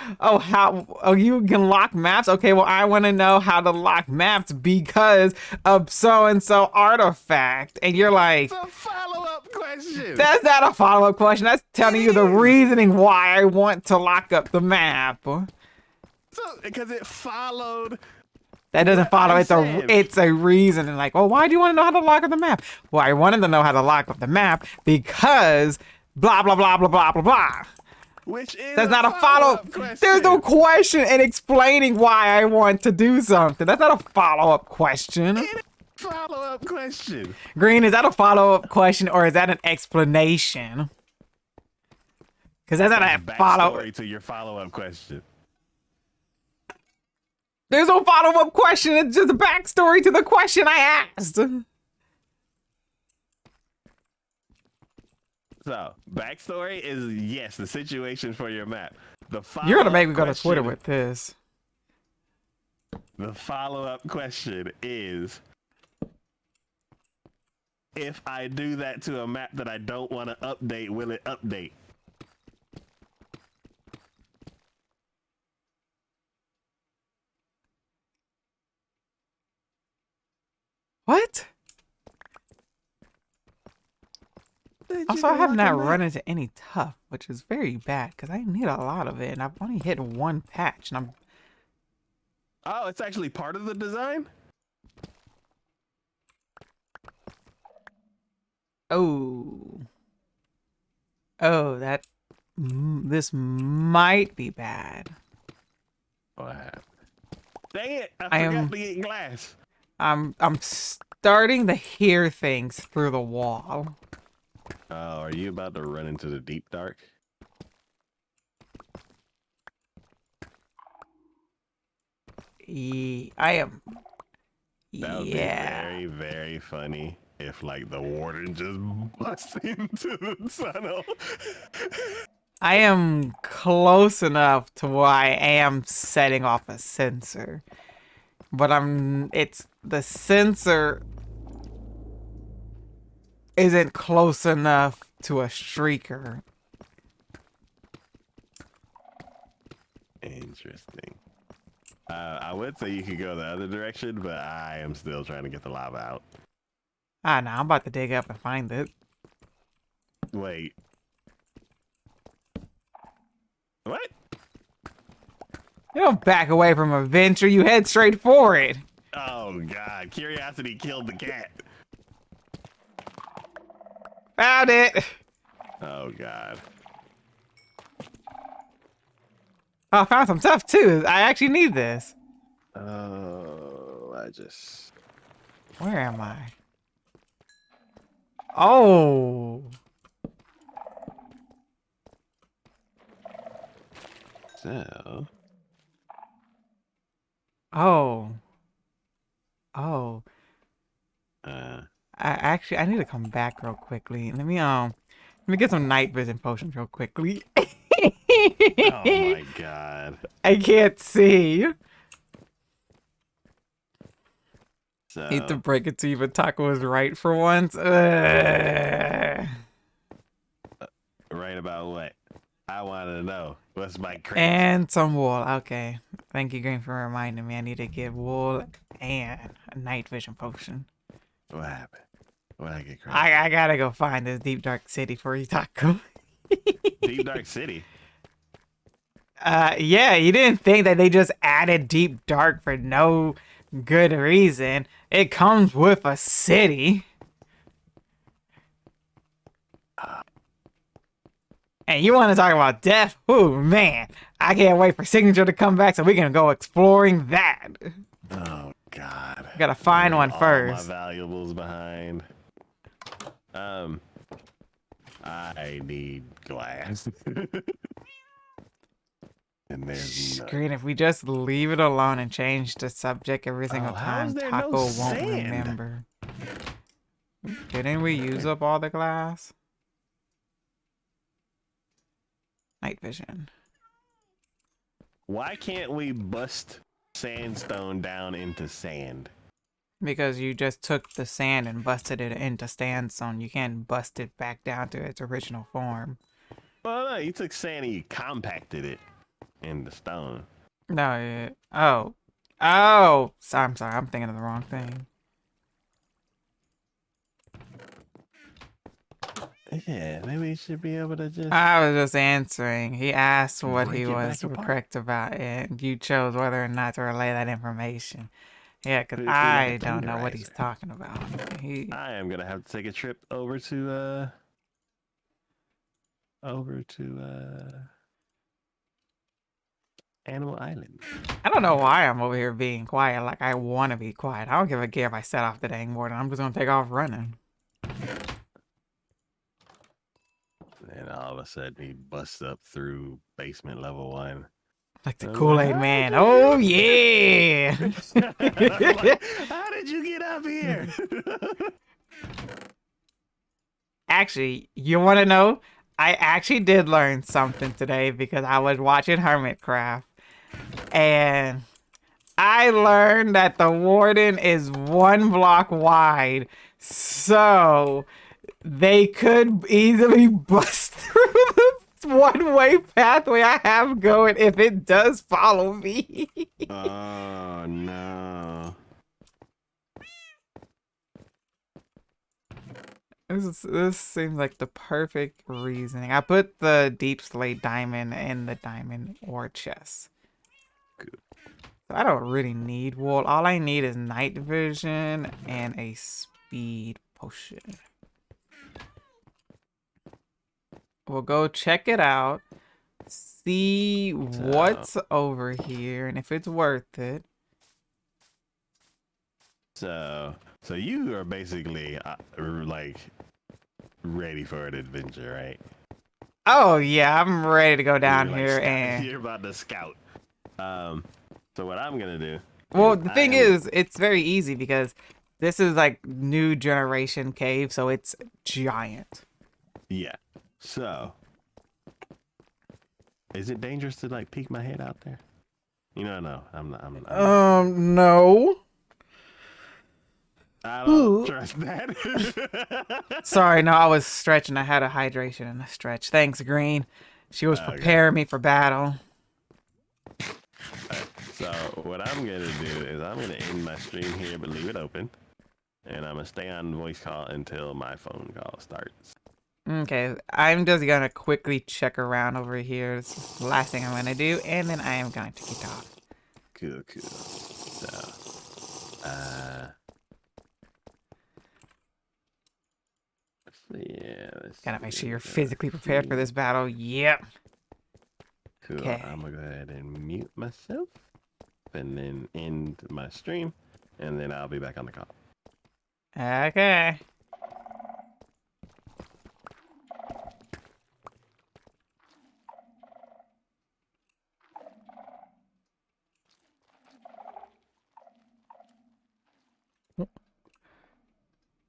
you can lock maps? Okay, well, I want to know how to lock maps because of so-and-so artifact. And you're like, It's a follow-up question. that's not a follow-up question. That's telling you the reasoning why I want to lock up the map. So, because it followed That doesn't follow. I said. It's a reason. And like, oh, why do you want to know how to lock up the map? Well, I wanted to know how to lock up the map because blah blah blah blah blah blah blah. Which is That's not a follow-up question. There's no question in explaining why I want to do something. That's not a follow-up question. Follow-up question. Green, is that a follow-up question or is that an explanation? Because that's not a follow-up. Backstory to your follow-up question. There's no follow-up question. It's just a backstory to the question I asked. So, backstory is, yes, the situation for your map. You're going to make me go to Twitter with this. The follow-up question is, if I do that to a map that I don't want to update, will it update? What? Also, I have not run into any tough, which is very bad because I need a lot of it, and I've only hit one patch, and I'm. Oh, it's actually part of the design? Oh. Oh, that. This might be bad. What happened? Dang it! I forgot to get glass. I'm starting to hear things through the wall. Oh, are you about to run into the deep dark? I am. That would be very, very funny if, like, the warden just busts into the tunnel. I am close enough to where I am setting off a sensor. But it's the sensor isn't close enough to a streaker. Interesting. I would say you could go the other direction, but I am still trying to get the lava out. Ah, no, I'm about to dig up and find it. Wait. What? You don't back away from a venture, you head straight for it. Oh, God. Curiosity killed the cat. Found it. Oh, God. Oh, I found some stuff too. I actually need this. Oh, I just... Where am I? Oh. So... Oh. Oh. I need to come back real quickly. Let me get some night vision potions real quickly. Oh my God. I can't see. So... Hate to break it to you, but Taco was right for once. Right about what? I want to know. What's my crazy? And some wool. Okay. Thank you, Green, for reminding me. I need to get wool and a night vision potion. What happened? What I get crazy? I gotta go find this deep dark city for you, Taco. Deep Dark City? Yeah, you didn't think that they just added deep dark for no good reason. It comes with a city. And you want to talk about death? Ooh, man. I can't wait for Signature to come back so we can go exploring that. Oh, God. Gotta find one all first. My valuables behind. I need glass. And there's none. Green, if we just leave it alone and change the subject every single how is time, there Taco no won't sand? remember. Didn't we use up all the glass? Night vision. Why can't we bust sandstone down into sand? Because you just took the sand and busted it into sandstone. You can't bust it back down to its original form. Well, no, you took sand and you compacted it into stone. No, oh. Oh! I'm sorry, I'm thinking of the wrong thing. Yeah, maybe you should be able to just... I was just answering. He asked what Break he it was back apart. correct about, and you chose whether or not to relay that information. Yeah, because Feel free like a I don't know what he's tenderizer. talking about. I am gonna have to take a trip over to Animal Island. I don't know why I'm over here being quiet. Like, I want to be quiet. I don't give a care if I set off the dang warden. I'm just going to take off running. And all of a sudden, he busts up through basement level 1. Like the I'm like, Kool-Aid how'd man. Oh, you yeah. I'm like, how did you get up here? Actually, you want to know? I actually did learn something today because I was watching Hermitcraft. And I learned that the warden is 1 block wide. So they could easily bust through the one-way pathway I have going if it does follow me. Oh no. This seems like the perfect reasoning. I put the deep slate diamond in the diamond ore chest. Good. So I don't really need wool. All I need is night vision and a speed potion. We'll go check it out. See what's over here and if it's worth it. So you are basically like ready for an adventure, right? Oh yeah, I'm ready to go down You're here and you're about to scout. So what I'm gonna do well, is the thing is, it's very easy because this is like new generation cave, so it's giant. yeah. So is it dangerous to like peek my head out there? You know, no, I'm not. No. I don't trust that. Sorry, no, I was stretching. I had a hydration and a stretch. Thanks, Green. She was preparing me for battle. So what I'm gonna do is I'm gonna end my stream here, but leave it open, and I'm gonna stay on voice call until my phone call starts. Okay, I'm just gonna quickly check around over here. This is the last thing I'm gonna do, and then I am going to get off. Cool. So, let's Gotta make see, sure you're physically prepared for this battle. Yep. Cool. Okay. I'm gonna go ahead and mute myself, and then end my stream, and then I'll be back on the call. Okay.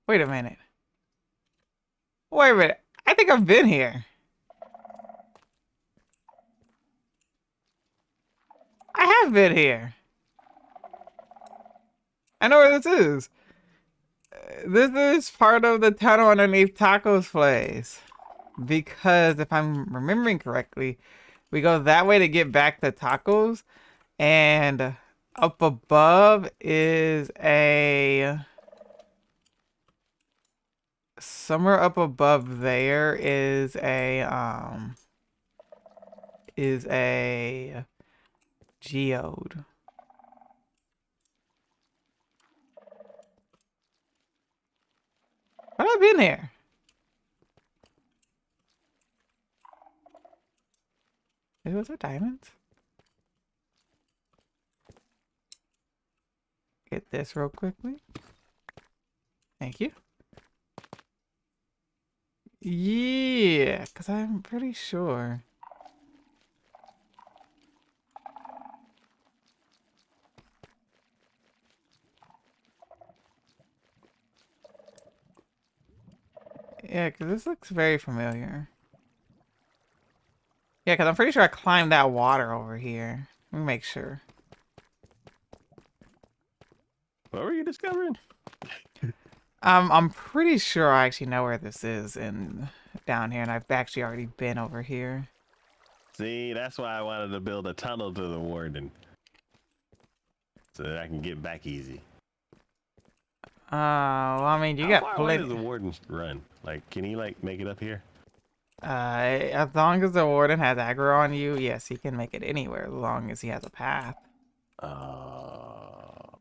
Wait a minute. Wait a minute. I think I've been here. I have been here. I know where this is. This is part of the tunnel underneath Taco's place. Because if I'm remembering correctly, we go that way to get back to Tacos. And up above is a... Somewhere up above there is a geode. But I've been here. Was it diamonds? Get this real quickly. Thank you. Yeah, because I'm pretty sure. Yeah, because this looks very familiar. Yeah, because I'm pretty sure I climbed that water over here. Let me make sure. What were you discovering? I'm pretty sure I actually know where this is down here, and I've actually already been over here. See, that's why I wanted to build a tunnel to the warden, so that I can get back easy. Well, I mean, you How got far away does plenty. the warden run? Like, can he like make it up here? As long as the warden has aggro on you, yes, he can make it anywhere, as long as he has a path. Oh.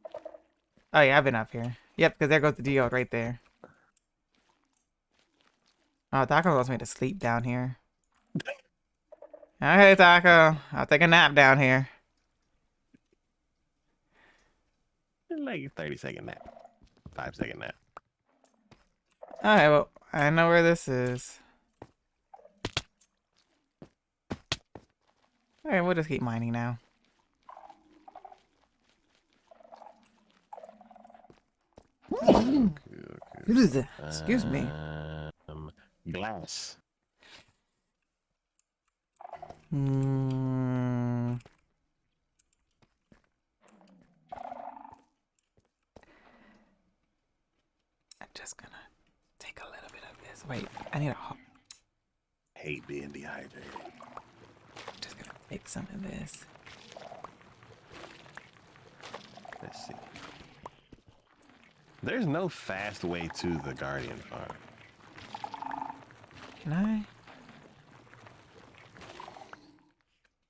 Oh yeah, I've been up here. Yep, because there goes the geode right there. Oh, Taco wants me to sleep down here. Okay, Taco. I'll take a nap down here. Like a 30-second nap. 5-second nap. Alright, well, I know where this is. Alright, we'll just keep mining now. Excuse me. Glass. Hmm. I'm just gonna take a little bit of this. Wait, I need a hole. Hate being dehydrated. I'm just gonna take some of this. Let's see. There's no fast way to the Guardian farm. Can I?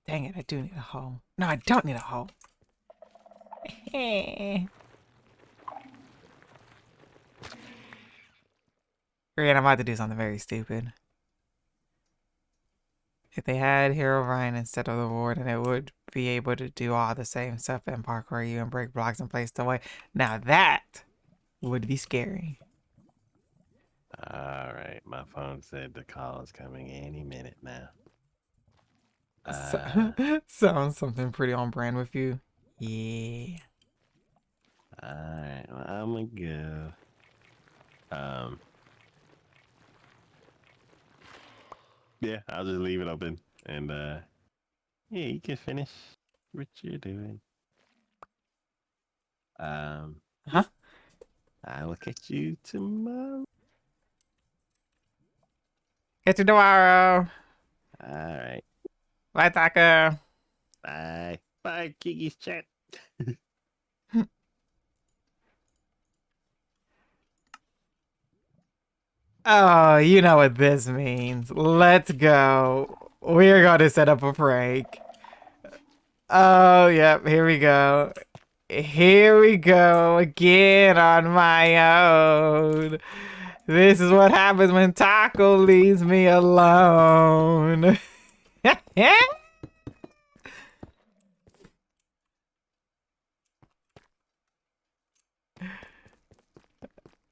Dang it, I do need a hole. No, I don't need a hole. Great, I'm about to do something very stupid. If they had Hero Ryan instead of the Warden, it would be able to do all the same stuff and parkour you and break blocks and place the way. Now that would be scary. All right, my phone said the call is coming any minute now. Sounds something pretty on brand with you. Yeah. All right, well, I'm gonna go. Yeah, I'll just leave it open, and yeah, you can finish what you're doing. Huh? I will catch you tomorrow. Catch you tomorrow. All right, Bye, Taco. bye, bye, Kiki's chat. Oh, you know what this means. Let's go. We're going to set up a prank. Oh, yep, here we go. Here we go again on my own. This is what happens when Taco leaves me alone.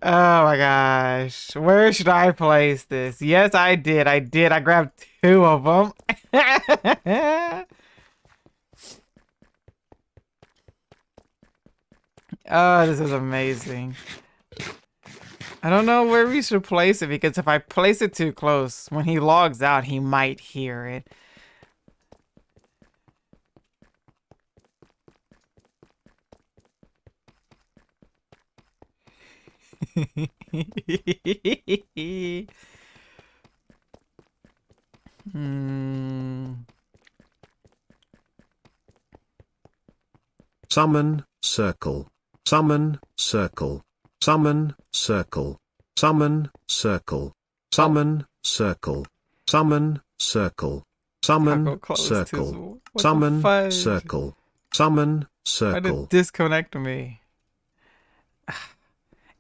Oh my gosh. Where should I place this? Yes, I did. I grabbed 2 of them. Oh, this is amazing. I don't know where we should place it because if I place it too close, when he logs out, he might hear it. Summon, circle. Summon, circle. Summon, circle. Summon, circle. Summon, circle. Summon, circle. Summon, Taco closed circle. his- what the Summon, fudge? circle. Summon, Why did circle. it disconnect me?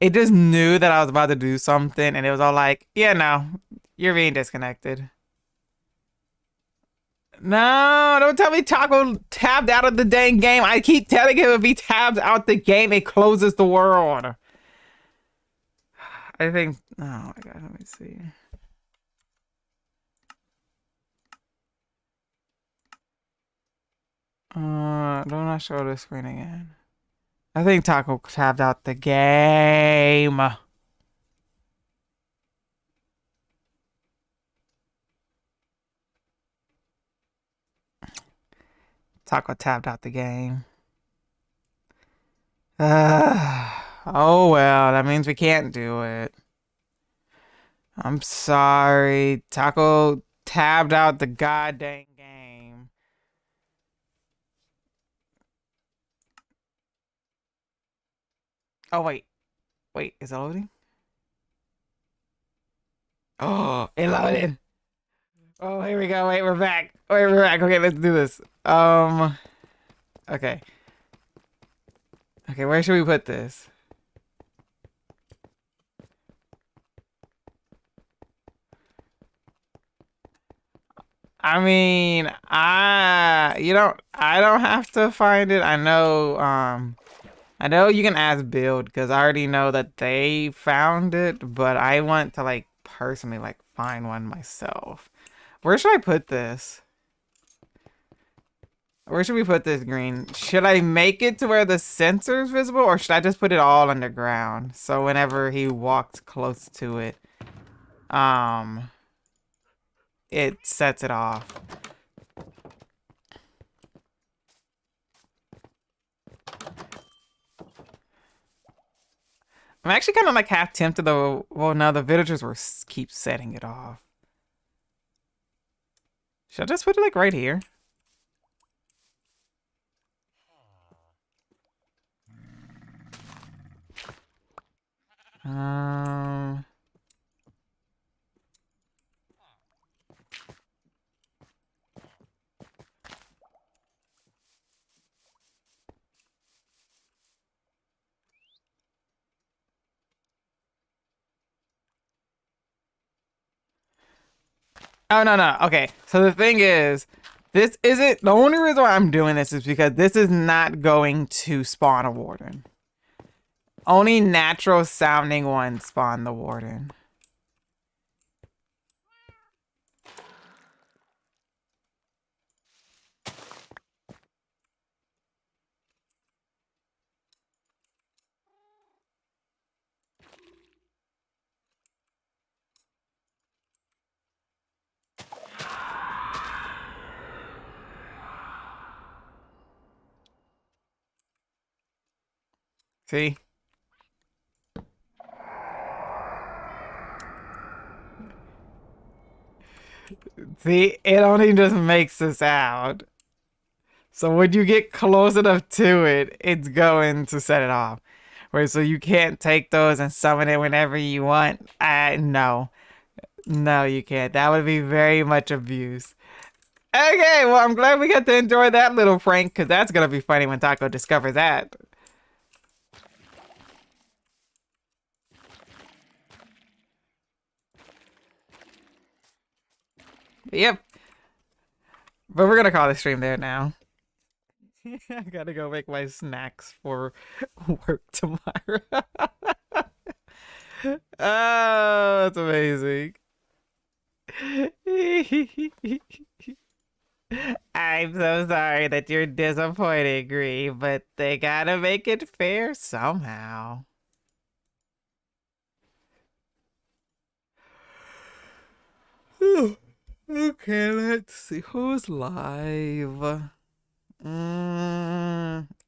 It just knew that I was about to do something and it was all like, yeah, no, you're being disconnected. No, don't tell me Taco tabbed out of the dang game. I keep telling him if he tabs out the game, it closes the world. I think, oh my god, let me see. Don't I show the screen again? I think Taco tabbed out the game. Taco tabbed out the game. Oh well, that means we can't do it. I'm sorry. Taco tabbed out the goddamn game. Oh wait. Wait, is it loading? Oh, it loaded. Oh, here we go. Wait, we're back. Wait, we're back. Okay, let's do this. Okay. Okay, where should we put this? I mean, I don't have to find it. I know you can ask Build because I already know that they found it, but I want to like personally like find one myself. Where should I put this? Where should we put this, Green? Should I make it to where the sensor's visible, or should I just put it all underground? So whenever he walks close to it, it sets it off. I'm actually kind of like half tempted though. Well, no, the villagers were keep setting it off. Should I just put it like right here? Um. Oh, no, no. Okay. So the thing is, this isn't the only reason why I'm doing this is because this is not going to spawn a warden. Only natural sounding ones spawn the warden. See? See, it only just makes a sound. So when you get close enough to it, it's going to set it off. Wait, so you can't take those and summon it whenever you want? No. No, you can't. That would be very much abuse. Okay, well, I'm glad we got to enjoy that little prank, because that's going to be funny when Taco discovers that. Yep. But we're going to call the stream there now. I gotta go make my snacks for work tomorrow. Oh, that's amazing. I'm so sorry that you're disappointed, Green, but they gotta make it fair somehow. Okay, let's see who's live.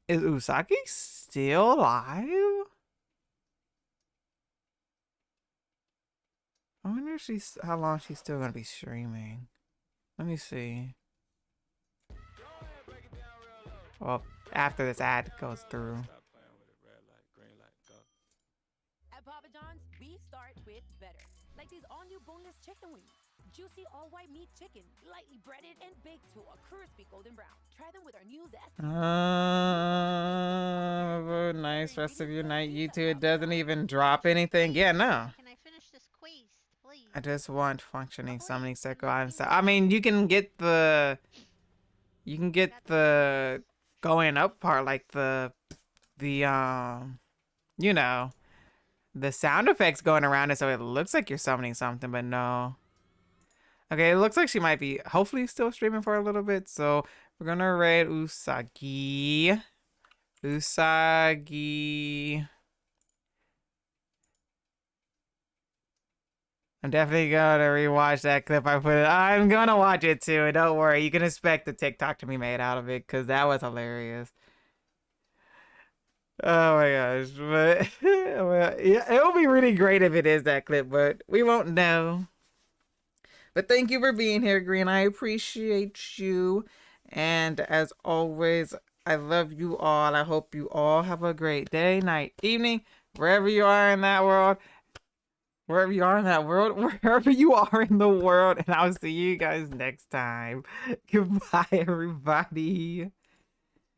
Is Usagi still live? I wonder if she's how long she's still gonna be streaming. Let me see. Well, after this ad goes through. At Papa John's, we start with better. Like these all new boneless chicken wings. Juicy all white meat chicken, lightly breaded and baked to a crispy golden brown. Try them with our new zest. Nice rest of your night, you two. It doesn't even drop anything. Yeah, no. Can I finish this quest, please? I just want functioning summoning circle on so I mean you can get the going up part like the you know the sound effects going around it so it looks like you're summoning something, but no. Okay, it looks like she might be hopefully still streaming for a little bit, so we're gonna raid Usagi. Usagi. I'm definitely gonna rewatch that clip I put. I'm gonna watch it too. Don't worry, you can expect the TikTok to be made out of it because that was hilarious. Oh my gosh, but well, yeah, it'll be really great if it is that clip, but we won't know. But thank you for being here, Green. I appreciate you, and as always, I love you all. I hope you all have a great day, night, evening, wherever you are in that world. Wherever you are in that world, wherever you are in the world, and I'll see you guys next time. Goodbye, everybody.